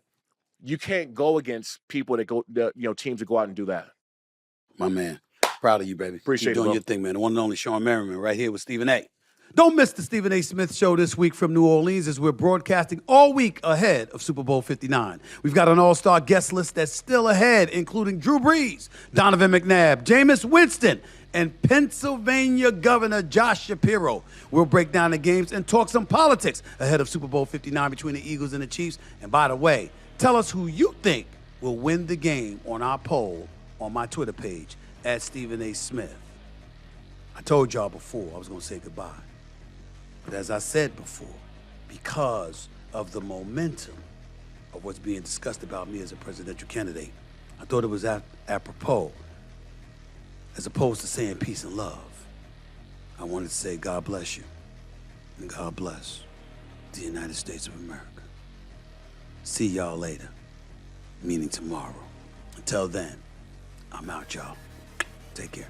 You can't go against people teams that go out and do that. My man. Proud of you, baby. Appreciate Keep doing your thing, man. The one and only Shawne Merriman right here with Stephen A. Don't miss the Stephen A. Smith Show this week from New Orleans as we're broadcasting all week ahead of Super Bowl 59. We've got an all-star guest list that's still ahead, including Drew Brees, Donovan McNabb, Jameis Winston, and Pennsylvania Governor Josh Shapiro. We'll break down the games and talk some politics ahead of Super Bowl 59 between the Eagles and the Chiefs. And by the way, tell us who you think will win the game on our poll on my Twitter page at Stephen A. Smith. I told y'all before I was going to say goodbye. But as I said before, because of the momentum of what's being discussed about me as a presidential candidate, I thought it was apropos, as opposed to saying peace and love, I wanted to say God bless you and God bless the United States of America. See y'all later, meaning tomorrow. Until then, I'm out, y'all. Take care.